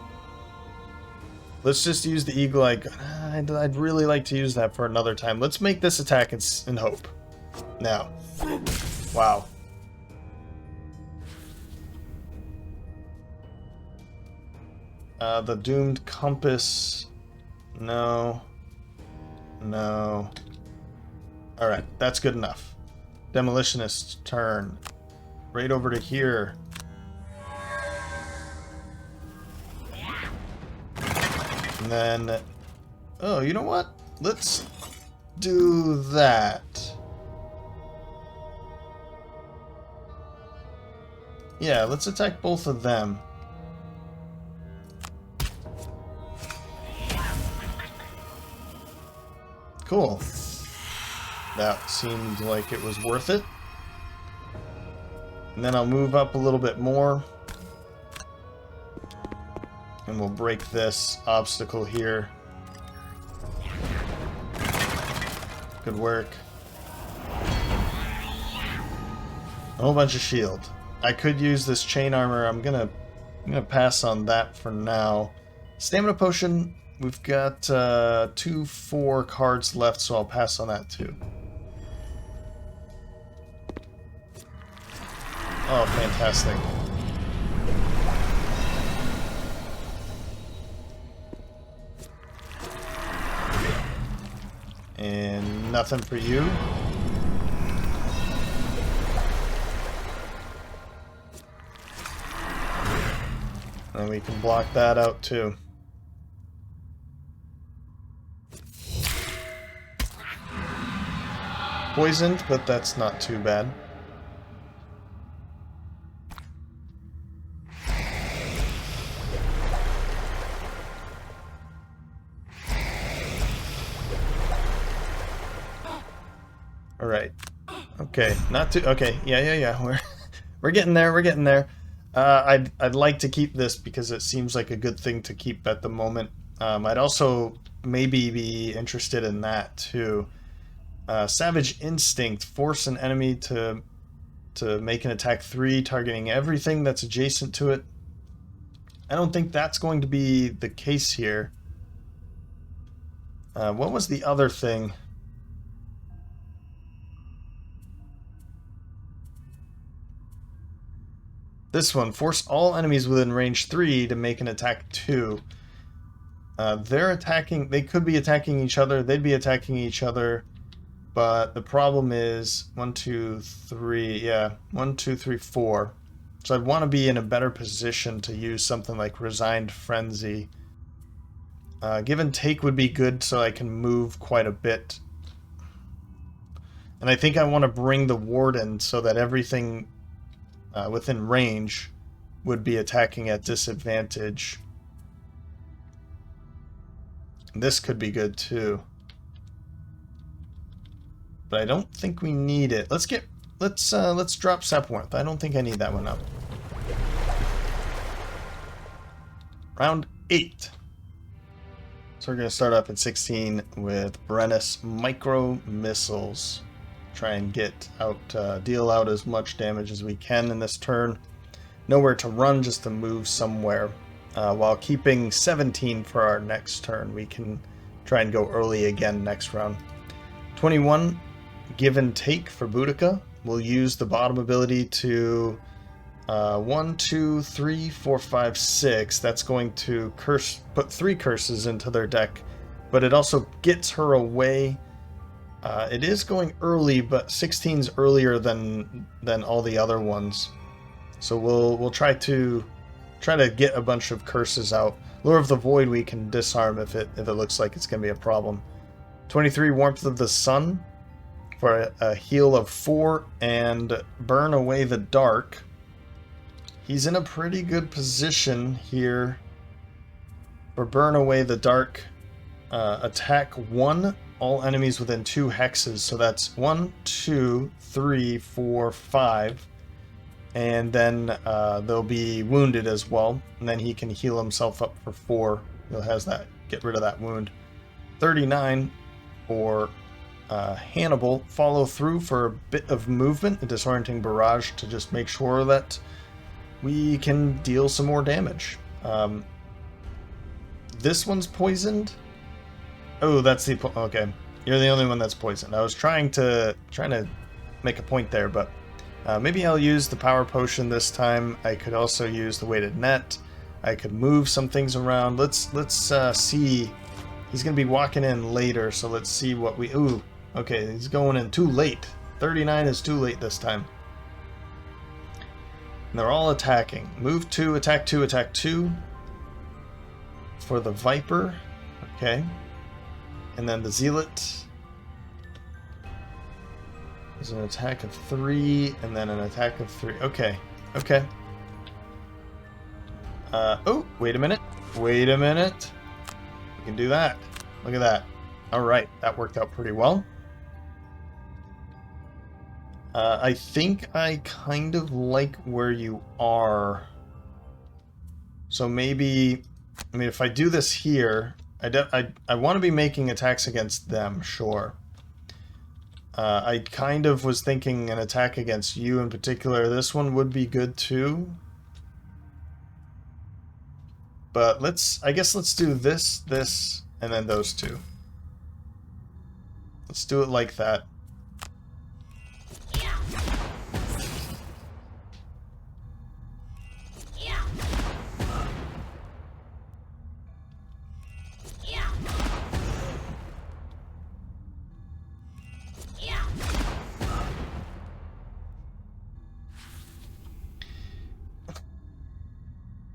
Let's just use the eagle eye. I'd really like to use that for another time. Let's make this attack in hope. Now. Wow. The doomed compass. No. No. Alright, that's good enough. Demolitionist's turn. Right over to here. And then... Oh, you know what? Let's do that. Yeah, let's attack both of them. Cool. That seemed like it was worth it. And then I'll move up a little bit more. And we'll break this obstacle here. Good work. A whole bunch of shield. I could use this chain armor. I'm gonna pass on that for now. Stamina potion. We've got 4 cards left, so I'll pass on that too. Oh, fantastic. And nothing for you. And we can block that out too. Poisoned, but that's not too bad. All right. Okay, not too. Okay, yeah. We're getting there. We're getting there. I'd like to keep this because it seems like a good thing to keep at the moment. I'd also maybe be interested in that too. Savage Instinct. Force an enemy to make an attack 3, targeting everything that's adjacent to it. I don't think that's going to be the case here. What was the other thing? This one, force all enemies within range 3 to make an attack 2. They're attacking, they could be attacking each other, they'd be attacking each other, but the problem is 1, 2, 3, yeah, 1, 2, 3, 4. So I'd want to be in a better position to use something like Resigned Frenzy. Give and Take would be good so I can move quite a bit. And I think I want to bring the Warden so that everything within range would be attacking at disadvantage. This could be good too, but I don't think we need it. Let's drop Sapwarmth. I don't think I need that one up. Round 8. So we're going to start off at 16 with Brennus Micro Missiles. Try and get out, deal out as much damage as we can in this turn. Nowhere to run, just to move somewhere. While keeping 17 for our next turn. We can try and go early again next round. 21, give and take for Boudica. We'll use the bottom ability to 1, 2, 3, 4, 5, 6. That's going to put 3 curses into their deck, but it also gets her away. It is going early, but 16's earlier than all the other ones. So we'll try to get a bunch of curses out. Lure of the Void we can disarm if it looks like it's going to be a problem. 23, Warmth of the Sun for a heal of 4 and burn away the dark. He's in a pretty good position here for burn away the dark. Attack 1, all enemies within 2 hexes. So that's 1, 2, 3, 4, 5. And then they'll be wounded as well. And then he can heal himself up for 4. He'll has that, get rid of that wound. 39 for Hannibal. Follow through for a bit of movement, a disorienting barrage to just make sure that we can deal some more damage. This one's poisoned. Oh, that's the okay. You're the only one that's poisoned. I was trying to make a point there, but maybe I'll use the power potion this time. I could also use the weighted net. I could move some things around. Let's see. He's gonna be walking in later, so let's see what we. Ooh, okay. He's going in too late. 39 is too late this time. And they're all attacking. Move 2, attack 2, attack 2. For the Viper. Okay. And then the Zealot. There's an attack of 3, and then an attack of 3. Okay. Okay. Oh, wait a minute. Wait a minute. We can do that. Look at that. Alright, that worked out pretty well. I think I kind of like where you are. So maybe, I mean, if I do this here, I want to be making attacks against them, sure. I kind of was thinking an attack against you in particular. This one would be good too. But I guess let's do this, this, and then those two. Let's do it like that.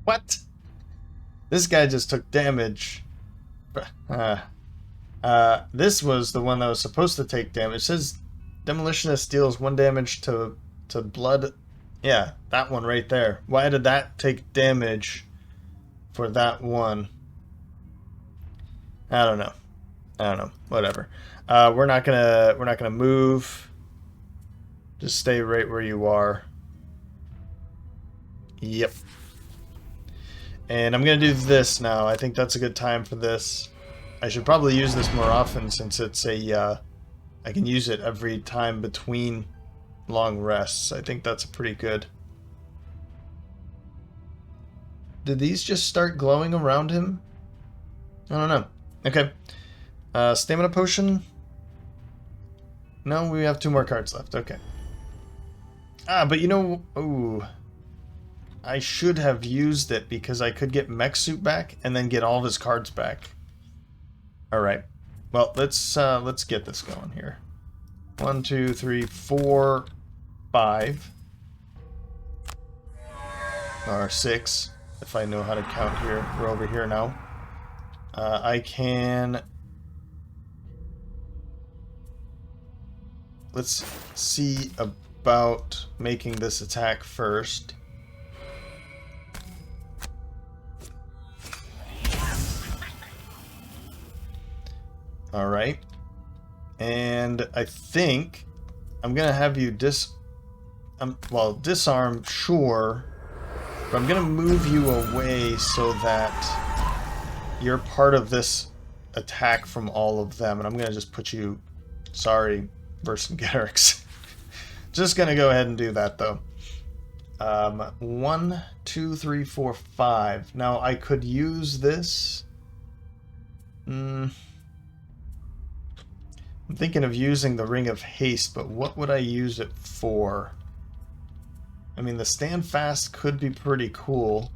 What? This guy just took damage. This was the one that was supposed to take damage. It says Demolitionist deals 1 damage to blood. Yeah, that one right there. Why did that take damage for that one? I don't know. I don't know. Whatever. We're not gonna move. Just stay right where you are. Yep. And I'm going to do this now. I think that's a good time for this. I should probably use this more often since it's a... I can use it every time between long rests. I think that's pretty good. Did these just start glowing around him? I don't know. Okay. Stamina potion. No, we have 2 more cards left. Okay. Ah, but you know... Ooh... I should have used it because I could get Mech Suit back and then get all of his cards back. Alright. Well, let's get this going here. 1, 2, 3, 4, 5. Or 6, if I know how to count here. We're over here now. I can... Let's see about making this attack first. Alright. And I think I'm going to have you well, disarm, sure. But I'm going to move you away so that you're part of this attack from all of them. And I'm going to just put you... Sorry, Vercingetorix. Just going to go ahead and do that, though. 1, 2, 3, 4, 5. Now, I could use this... I'm thinking of using the Ring of Haste, but what would I use it for? I mean, the Stand Fast could be pretty cool.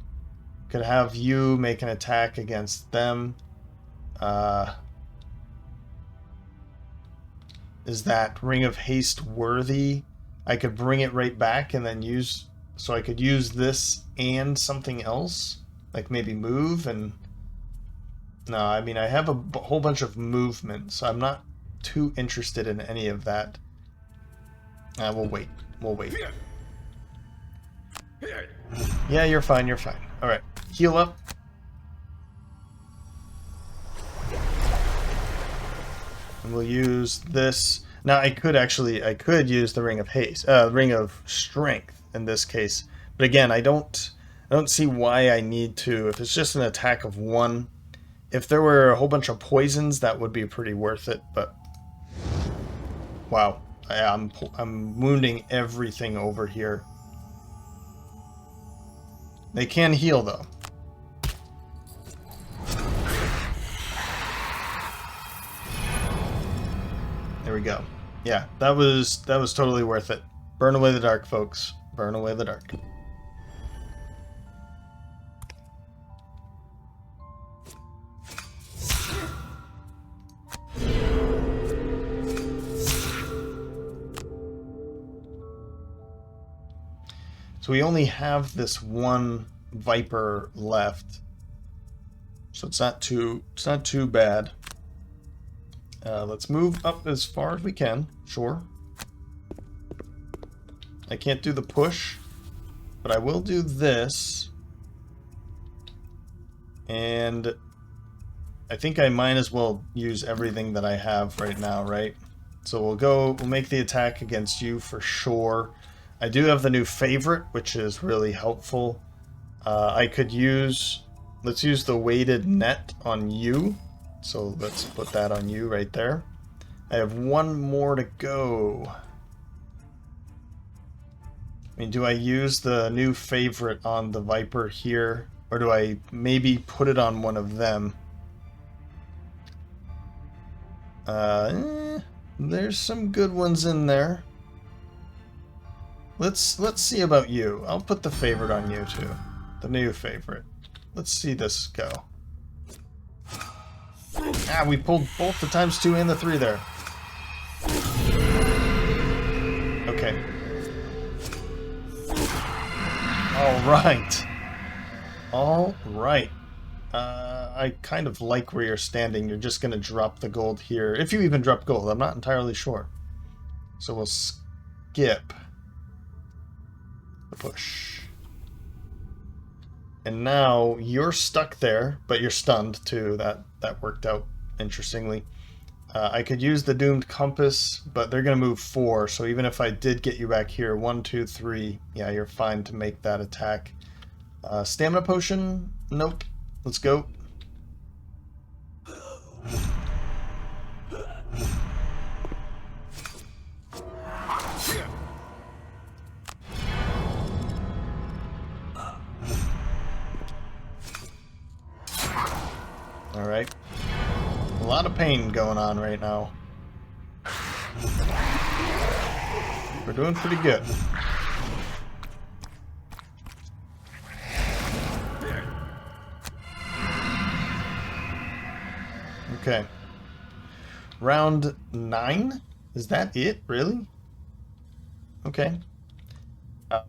Could have you make an attack against them. Is that Ring of Haste worthy? I could bring it right back and then use... So I could use this and something else? Like maybe move and... No, I mean, I have a whole bunch of movement, so I'm not too interested in any of that. We'll wait. We'll wait. Yeah, you're fine, you're fine. Alright, heal up. And we'll use this. Now, I could use the Ring of Haste, Ring of Strength in this case. But again, I don't see why I need to. If it's just an attack of 1, if there were a whole bunch of poisons, that would be pretty worth it, but... Wow. I'm wounding everything over here. They can heal, though. There we go. Yeah, that was totally worth it. Burn away the dark, folks. Burn away the dark. So we only have this one Viper left, so it's not too bad. Let's move up as far as we can. Sure. I can't do the push, but I will do this. And I think I might as well use everything that I have right now, right? So we'll make the attack against you for sure. I do have the new favorite, which is really helpful. Let's use the weighted net on you. So let's put that on you right there. I have one more to go. I mean, do I use the new favorite on the Viper here? Or do I maybe put it on one of them? There's some good ones in there. Let's see about you. I'll put the favorite on you too. The new favorite. Let's see this go. Ah, we pulled both the ×2 and the 3 there. Okay. Alright. Alright. I kind of like where you're standing. You're just going to drop the gold here. If you even drop gold, I'm not entirely sure. So we'll skip the push. And now you're stuck there, but you're stunned too. That worked out interestingly. I could use the Doomed Compass, but they're going to move 4, so even if I did get you back here, 1, 2, 3, yeah, you're fine to make that attack. Stamina Potion? Nope. Let's go. Alright. A lot of pain going on right now. We're doing pretty good. Okay. Round 9? Is that it? Really? Okay.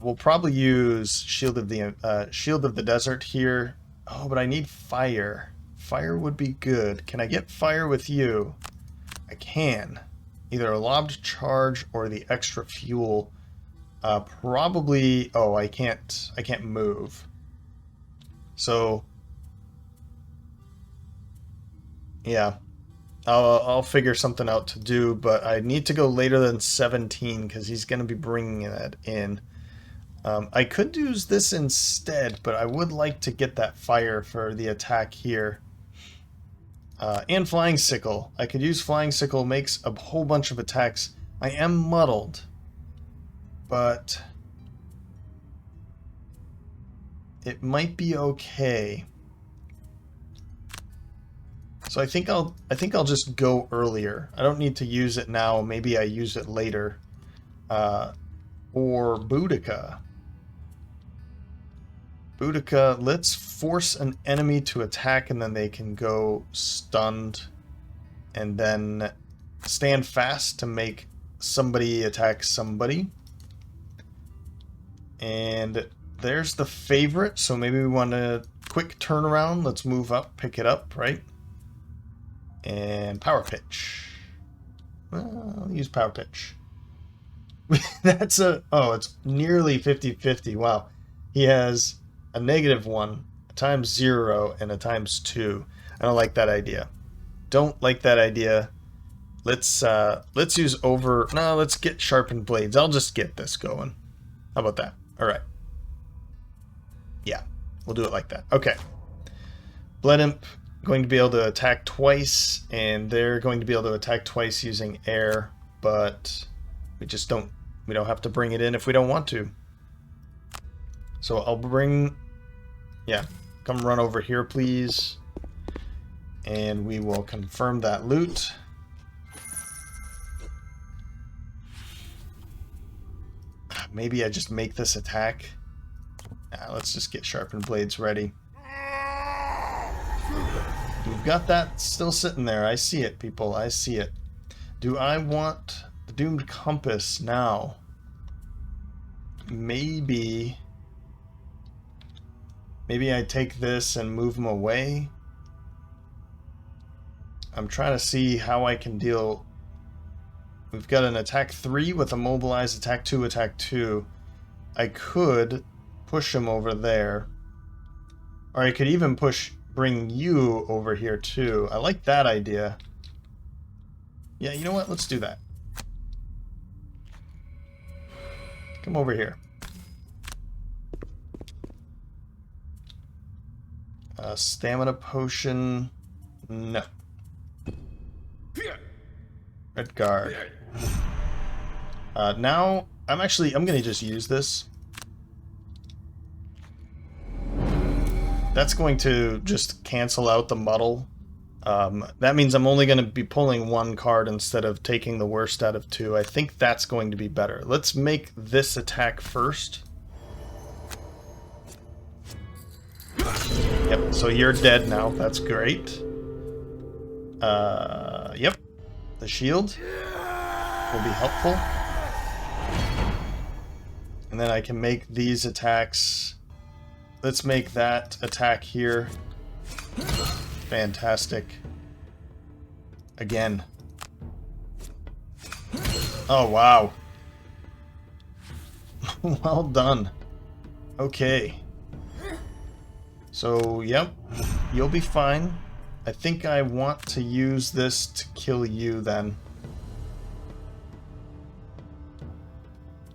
We'll probably use Shield of the Desert here. Oh, but I need fire. Fire would be good. Can I get fire with you? I can. Either a lobbed charge or the extra fuel. Probably... Oh, I can't move. So... Yeah. I'll figure something out to do, but I need to go later than 17 because he's going to be bringing that in. I could use this instead, but I would like to get that fire for the attack here. And Flying Sickle. I could use Flying Sickle, makes a whole bunch of attacks. I am muddled, but it might be okay. So I think I'll just go earlier. I don't need to use it now. Maybe I use it later. Or Boudica. Boudica, let's force an enemy to attack and then they can go stunned. And then stand fast to make somebody attack somebody. And there's the favorite. So maybe we want a quick turnaround. Let's move up, pick it up, right? And power pitch. Well, I'll use power pitch. That's a... Oh, it's nearly 50-50. Wow. He has a -1, a ×0, and a ×2. I don't like that idea. Don't like that idea. Let's use over... No, let's get sharpened blades. I'll just get this going. How about that? All right. Yeah, we'll do it like that. Okay. Blood Imp going to be able to attack twice, and they're going to be able to attack twice using air, but we don't have to bring it in if we don't want to. So I'll bring... Yeah, come run over here, please. And we will confirm that loot. Maybe I just make this attack. Nah, let's just get sharpened blades ready. We've got that still sitting there. I see it, people. I see it. Do I want the Doomed Compass now? Maybe I take this and move them away. I'm trying to see how I can deal. We've got an attack 3 with a mobilized attack 2, attack 2. I could push him over there. Or I could even bring you over here too. I like that idea. Yeah, you know what? Let's do that. Come over here. Stamina potion. No. Red guard. Now, I'm gonna just use this. That's going to just cancel out the muddle. That means I'm only going to be pulling 1 card instead of taking the worst out of 2. I think that's going to be better. Let's make this attack first. Yep, so you're dead now. That's great. Yep. The shield will be helpful. And then I can make these attacks. Let's make that attack here. Fantastic. Again. Oh, wow. Well done. Okay. So, yep. You'll be fine. I think I want to use this to kill you then.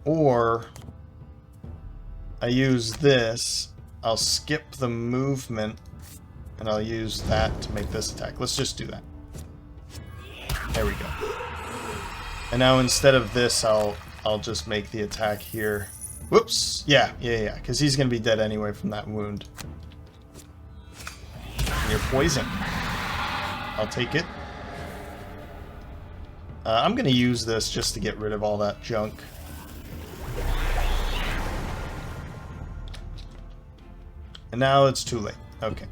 Or I use this. I'll skip the movement, and I'll use that to make this attack. Let's just do that. There we go. And now instead of this, I'll just make the attack here. Whoops! Yeah, because he's going to be dead anyway from that wound. And you're poisoned. I'll take it. I'm going to use this just to get rid of all that junk. And now it's too late. Okay.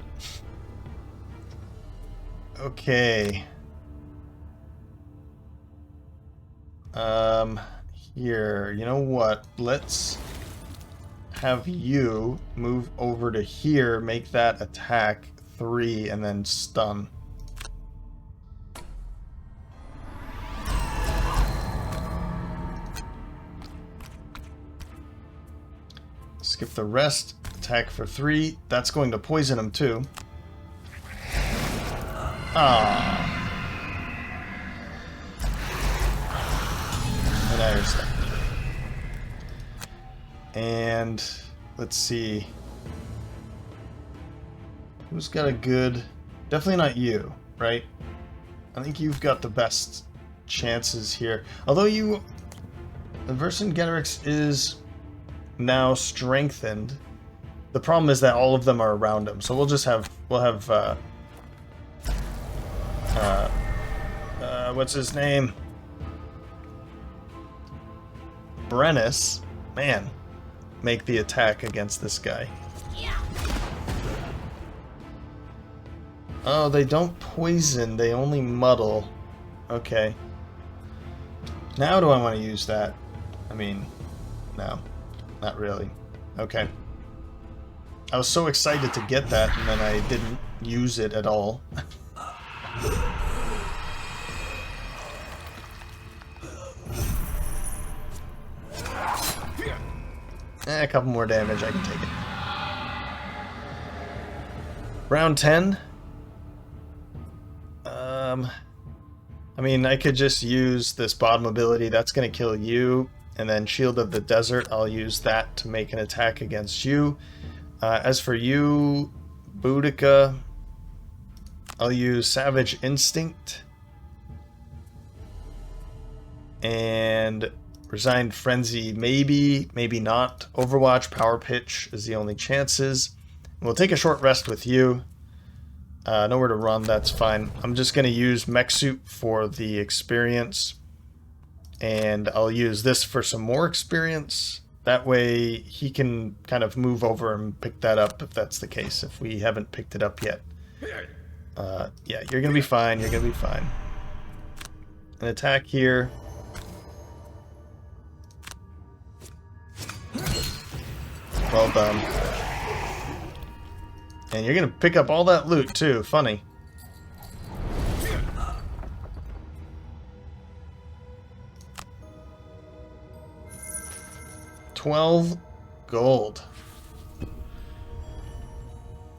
Okay. Here, you know what? Let's have you move over to here, make that attack 3, and then stun. Skip the rest. Attack for 3. That's going to poison him too. Ah. And now you're stuck. And let's see. Who's got a good... Definitely not you, right? I think you've got the best chances here. Although you... The Vercingetorix is now strengthened. The problem is that all of them are around him, so we'll have What's his name? Brennus. Man, make the attack against this guy. Oh, they don't poison, they only muddle. Okay. Now do I want to use that? I mean, no, not really. Okay. I was so excited to get that, and then I didn't use it at all. A couple more damage, I can take it. Round 10. I mean, I could just use this bottom ability. That's going to kill you. And then Shield of the Desert, I'll use that to make an attack against you. As for you, Boudica, I'll use Savage Instinct. And Resigned Frenzy, maybe, maybe not. Overwatch, Power Pitch is the only chances. We'll take a short rest with you. Nowhere to run, that's fine. I'm just going to use Mech Suit for the experience. And I'll use this for some more experience. That way he can kind of move over and pick that up if that's the case, if we haven't picked it up yet. Yeah, you're going to be fine, you're going to be fine. An attack here. Well done. And you're going to pick up all that loot too, funny. $12 gold.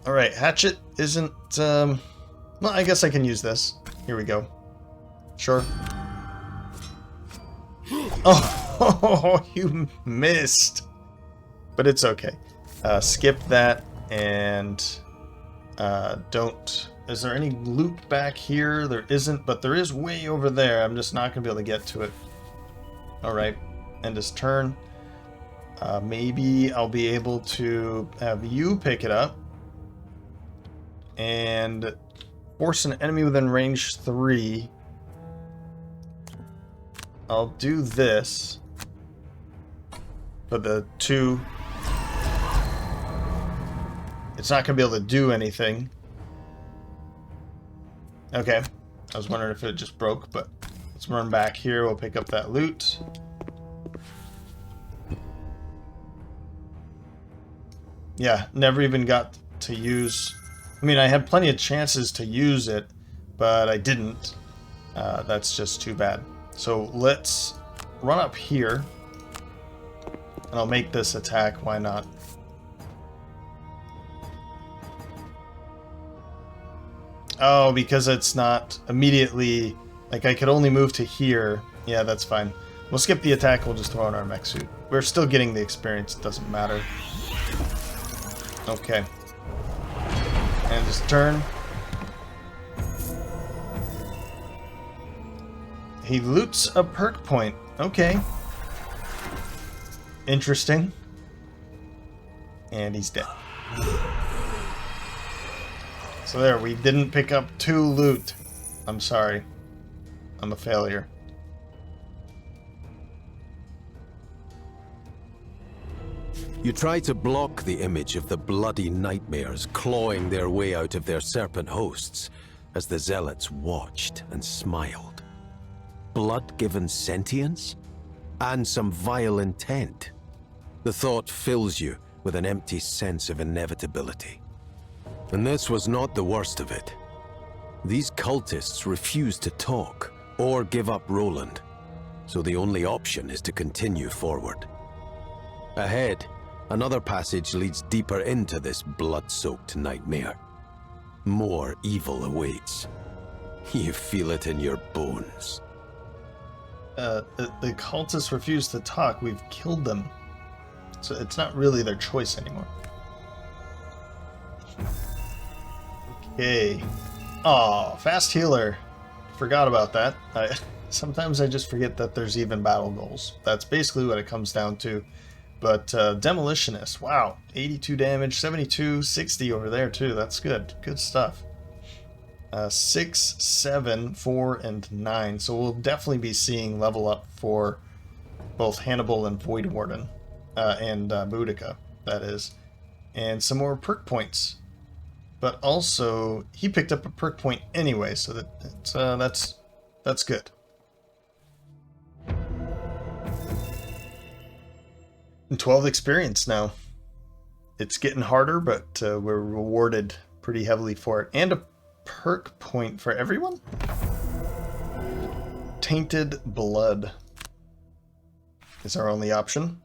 Alright, hatchet isn't, well, I guess I can use this. Here we go. Sure. Oh, you missed. But it's okay. Skip that and don't... Is there any loot back here? There isn't, but there is way over there. I'm just not going to be able to get to it. Alright, end his turn. Maybe I'll be able to have you pick it up and force an enemy within range 3. I'll do this for the 2. It's not going to be able to do anything. Okay. I was wondering if it just broke, but let's run back here. We'll pick up that loot. Yeah, never even got to use... I mean, I had plenty of chances to use it, but I didn't. That's just too bad. So let's run up here, and I'll make this attack. Why not? Oh, because it's not immediately... Like, I could only move to here. Yeah, that's fine. We'll skip the attack. We'll just throw in our mech suit. We're still getting the experience. It doesn't matter. Okay. And his turn. He loots a perk point. Okay. Interesting. And he's dead. So there, we didn't pick up 2 loot. I'm sorry. I'm a failure. You try to block the image of the bloody nightmares clawing their way out of their serpent hosts as the Zealots watched and smiled. Blood given sentience? And some vile intent. The thought fills you with an empty sense of inevitability. And this was not the worst of it. These cultists refuse to talk or give up Roland, so the only option is to continue forward. Ahead, another passage leads deeper into this blood-soaked nightmare. More evil awaits. You feel it in your bones. The cultists refuse to talk. We've killed them. So it's not really their choice anymore. Okay. Aw, fast healer. Forgot about that. Sometimes I just forget that there's even battle goals. That's basically what it comes down to. But Demolitionist, wow, 82 damage, 72, 60 over there too. That's good. Good stuff. 6, 7, 4, and 9. So we'll definitely be seeing level up for both Hannibal and Void Warden, and Boudica, that is. And some more perk points. But also, he picked up a perk point anyway, so that's good. And 12 experience now. It's getting harder, but we're rewarded pretty heavily for it. And a perk point for everyone? Tainted Blood is our only option.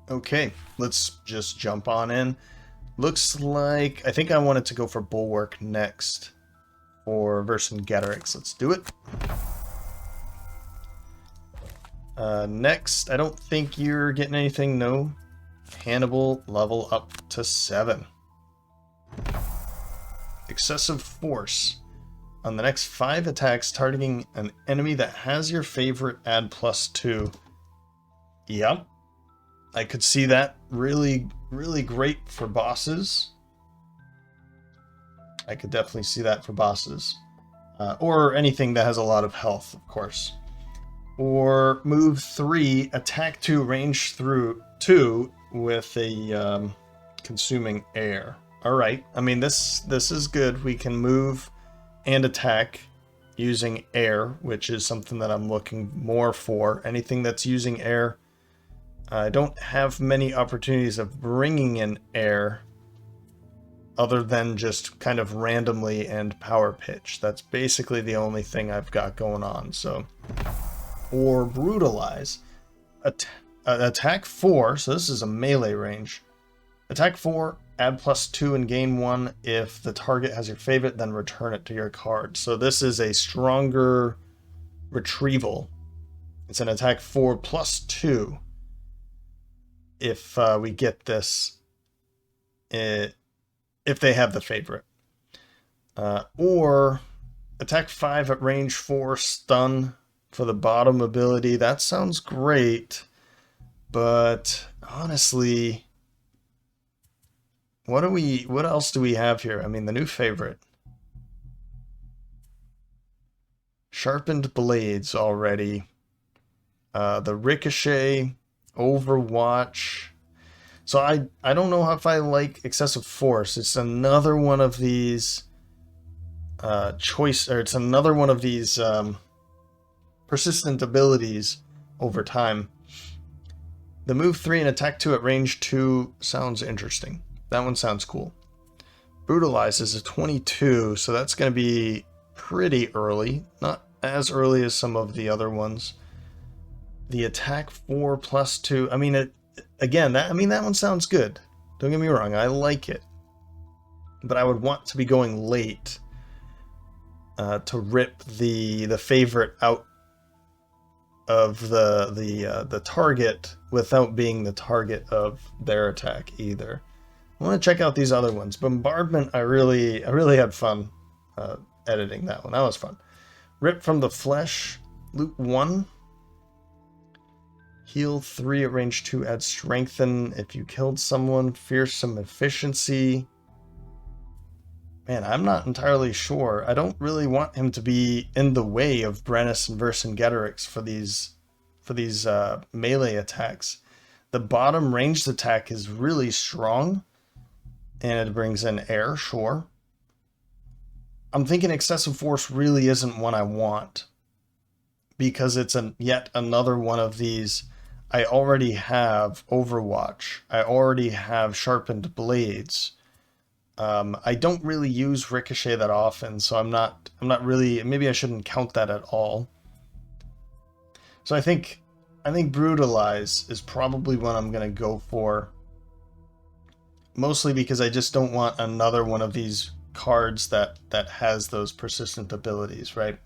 Okay, let's just jump on in. Looks like... I think I wanted to go for Bulwark next. Or Vercingetorix. Let's do it. Next, I don't think you're getting anything, no. Hannibal, level up to 7. Excessive Force. On the next 5 attacks targeting an enemy that has your favorite, add +2. Yep. I could see that. Really, really great for bosses. I could definitely see that for bosses. Or anything that has a lot of health, of course. Or move 3, attack 2, range through 2 with a consuming air. Alright, I mean this is good. We can move and attack using air, which is something that I'm looking more for. Anything that's using air. I don't have many opportunities of bringing in air other than just kind of randomly and power pitch. That's basically the only thing I've got going on. So, or brutalize. Attack 4, so this is a melee range. Attack 4, add +2 and gain 1. If the target has your favorite, then return it to your card. So this is a stronger retrieval. It's an attack 4 +2. If we get this, if they have the favorite. Or attack 5 at range 4, stun for the bottom ability. That sounds great, but honestly, what else do we have here? I mean, the new favorite. Sharpened Blades already. The Ricochet, Overwatch. So I don't know if I like Excessive Force. It's another one of these it's another one of these persistent abilities over time. The move 3 and attack 2 at range 2 sounds interesting. That one sounds cool. Brutalize is a 22, so that's going to be pretty early. Not as early as some of the other ones. The attack 4 +2. I mean, that one sounds good. Don't get me wrong, I like it. But I would want to be going late to rip the favorite out of the target without being the target of their attack either. I want to check out these other ones. Bombardment, I really had fun editing that one. That was fun. Rip from the Flesh, loot 1. Heal 3 at range 2, add strengthen if you killed someone. Fearsome efficiency. Man, I'm not entirely sure. I don't really want him to be in the way of Brennus and Vercingetorix for these melee attacks. The bottom ranged attack is really strong, and it brings in air, sure. I'm thinking Excessive Force really isn't one I want, because it's yet another one of these. I already have Overwatch. I already have Sharpened Blades. I don't really use Ricochet that often, so I'm not really, maybe I shouldn't count that at all. So I think Brutalize is probably what I'm gonna go for. Mostly because I just don't want another one of these cards that has those persistent abilities, right?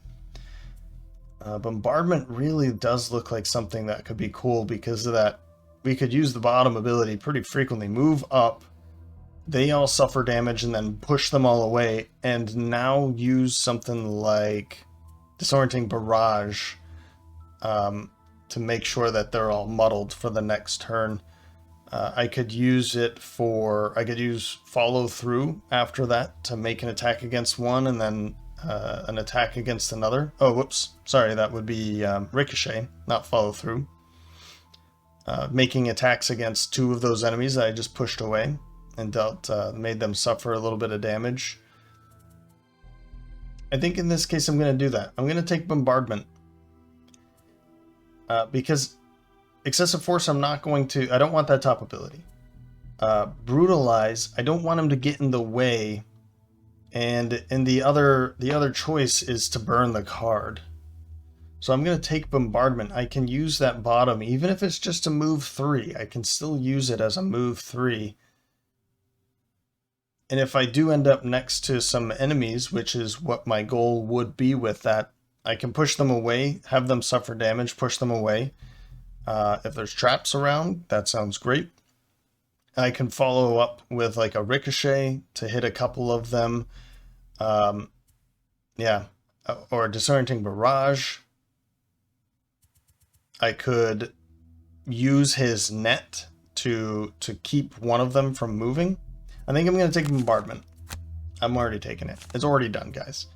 Bombardment really does look like something that could be cool because of that. We could use the bottom ability pretty frequently. Move up, they all suffer damage, and then push them all away, and now use something like Disorienting Barrage to make sure that they're all muddled for the next turn. I could use it for, I could use follow through after that to make an attack against one and then an attack against another. Oh, whoops. Sorry, that would be ricochet, not follow through. Making attacks against two of those enemies that I just pushed away and made them suffer a little bit of damage. I think in this case I'm going to do that. I'm going to take bombardment. Because excessive force, I don't want that top ability. Brutalize, I don't want him to get in the way. And the other choice is to burn the card. So I'm going to take bombardment. I can use that bottom, even if it's just a move 3. I can still use it as a move 3. And if I do end up next to some enemies, which is what my goal would be with that, I can push them away, have them suffer damage, push them away. If there's traps around, that sounds great. I can follow up with like a ricochet to hit a couple of them. Yeah, or a disorienting barrage. I could use his net to keep one of them from moving. I think I'm going to take bombardment. I'm already taking it. It's already done, guys.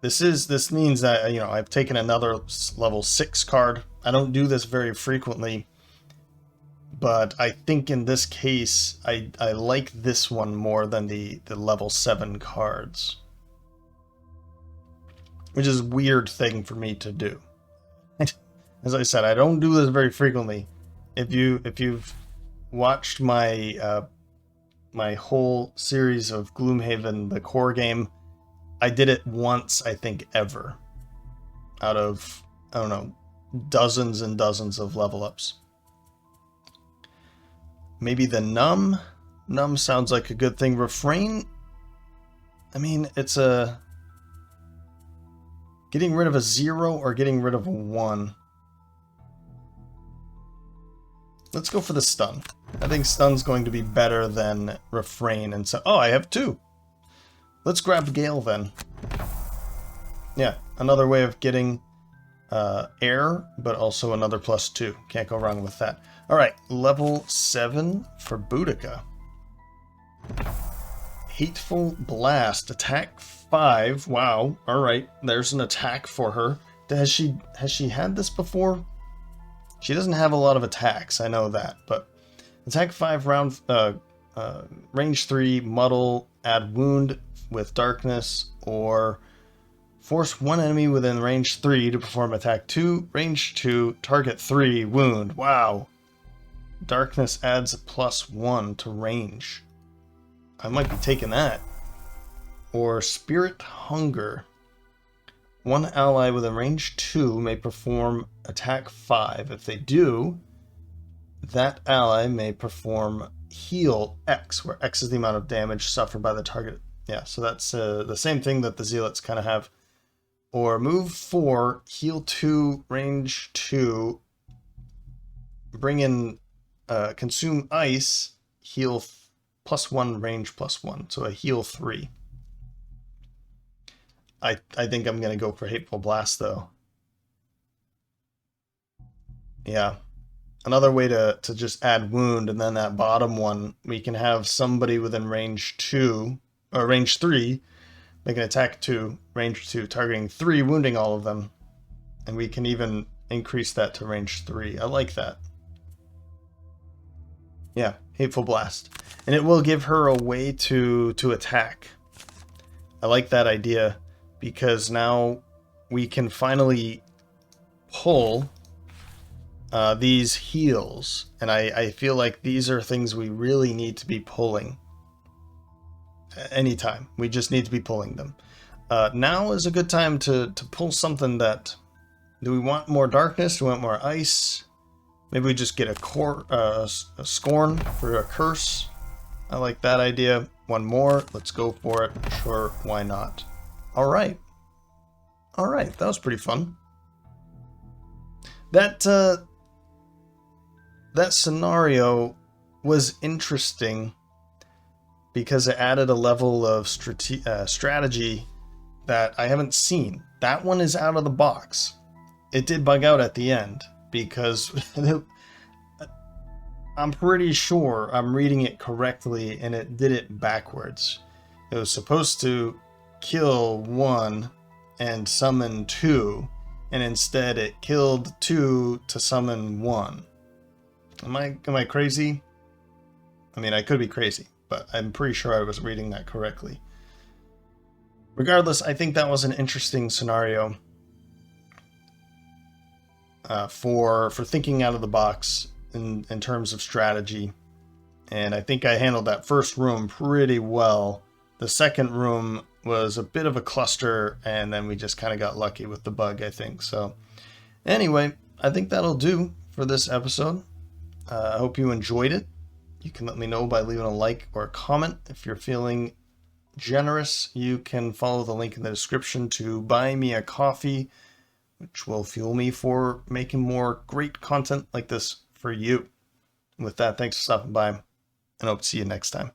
This means that, I've taken another level 6 card. I don't do this very frequently, but I think in this case, I like this one more than the level 7 cards. Which is a weird thing for me to do. As I said, I don't do this very frequently. If you've watched my my whole series of Gloomhaven, the core game, I did it once, I think, ever. Out of, I don't know, dozens and dozens of level ups. Maybe the numb. Numb sounds like a good thing. Refrain, I mean, it's a getting rid of a 0 or getting rid of a 1. Let's go for the stun. I think stun's going to be better than refrain. And so, oh, I have 2. Let's grab Gale then. Yeah, another way of getting air, but also another +2. Can't go wrong with that. All right, level 7 for Boudica. Hateful Blast, attack 5. Wow. All right, there's an attack for her. Has she had this before? She doesn't have a lot of attacks, I know that, but attack 5, round range 3, muddle, add wound with darkness, or force one enemy within range 3 to perform attack 2, range 2, target 3, wound. Wow. Darkness adds a +1 to range. I might be taking that. Or Spirit Hunger. One ally within range 2 may perform attack 5. If they do, that ally may perform heal X, where X is the amount of damage suffered by the target. Yeah, so that's the same thing that the Zealots kind of have. Or move 4, heal 2, range 2, bring in consume ice, heal +1, range +1, so a heal 3. I think I'm going to go for Hateful Blast, though. Yeah. Another way to just add wound, and then that bottom one, we can have somebody within range 2, or range 3, make an attack 2, range 2, targeting 3, wounding all of them. And we can even increase that to range 3. I like that. Yeah, Hateful Blast. And it will give her a way to attack. I like that idea, because now we can finally pull these heals. And I feel like these are things we really need to be pulling. Anytime. We just need to be pulling them. Now is a good time to pull something that... Do we want more darkness? Do we want more ice? Maybe we just get a scorn for a curse. I like that idea. One more. Let's go for it. Sure, why not? Alright. Alright, that was pretty fun. That scenario was interesting because it added a level of strategy that I haven't seen. That one is out of the box. It did bug out at the end because I'm pretty sure I'm reading it correctly and it did it backwards. It was supposed to kill 1 and summon 2, and instead it killed 2 to summon 1. Am I crazy? I mean, I could be crazy, but I'm pretty sure I was reading that correctly. Regardless, I think that was an interesting scenario for thinking out of the box in terms of strategy. And I think I handled that first room pretty well. The second room was a bit of a cluster, and then we just kind of got lucky with the bug, I think. So anyway, I think that'll do for this episode. I hope you enjoyed it. You can let me know by leaving a like or a comment. If you're feeling generous, you can follow the link in the description to buy me a coffee, which will fuel me for making more great content like this for you. With that, thanks for stopping by, and I hope to see you next time.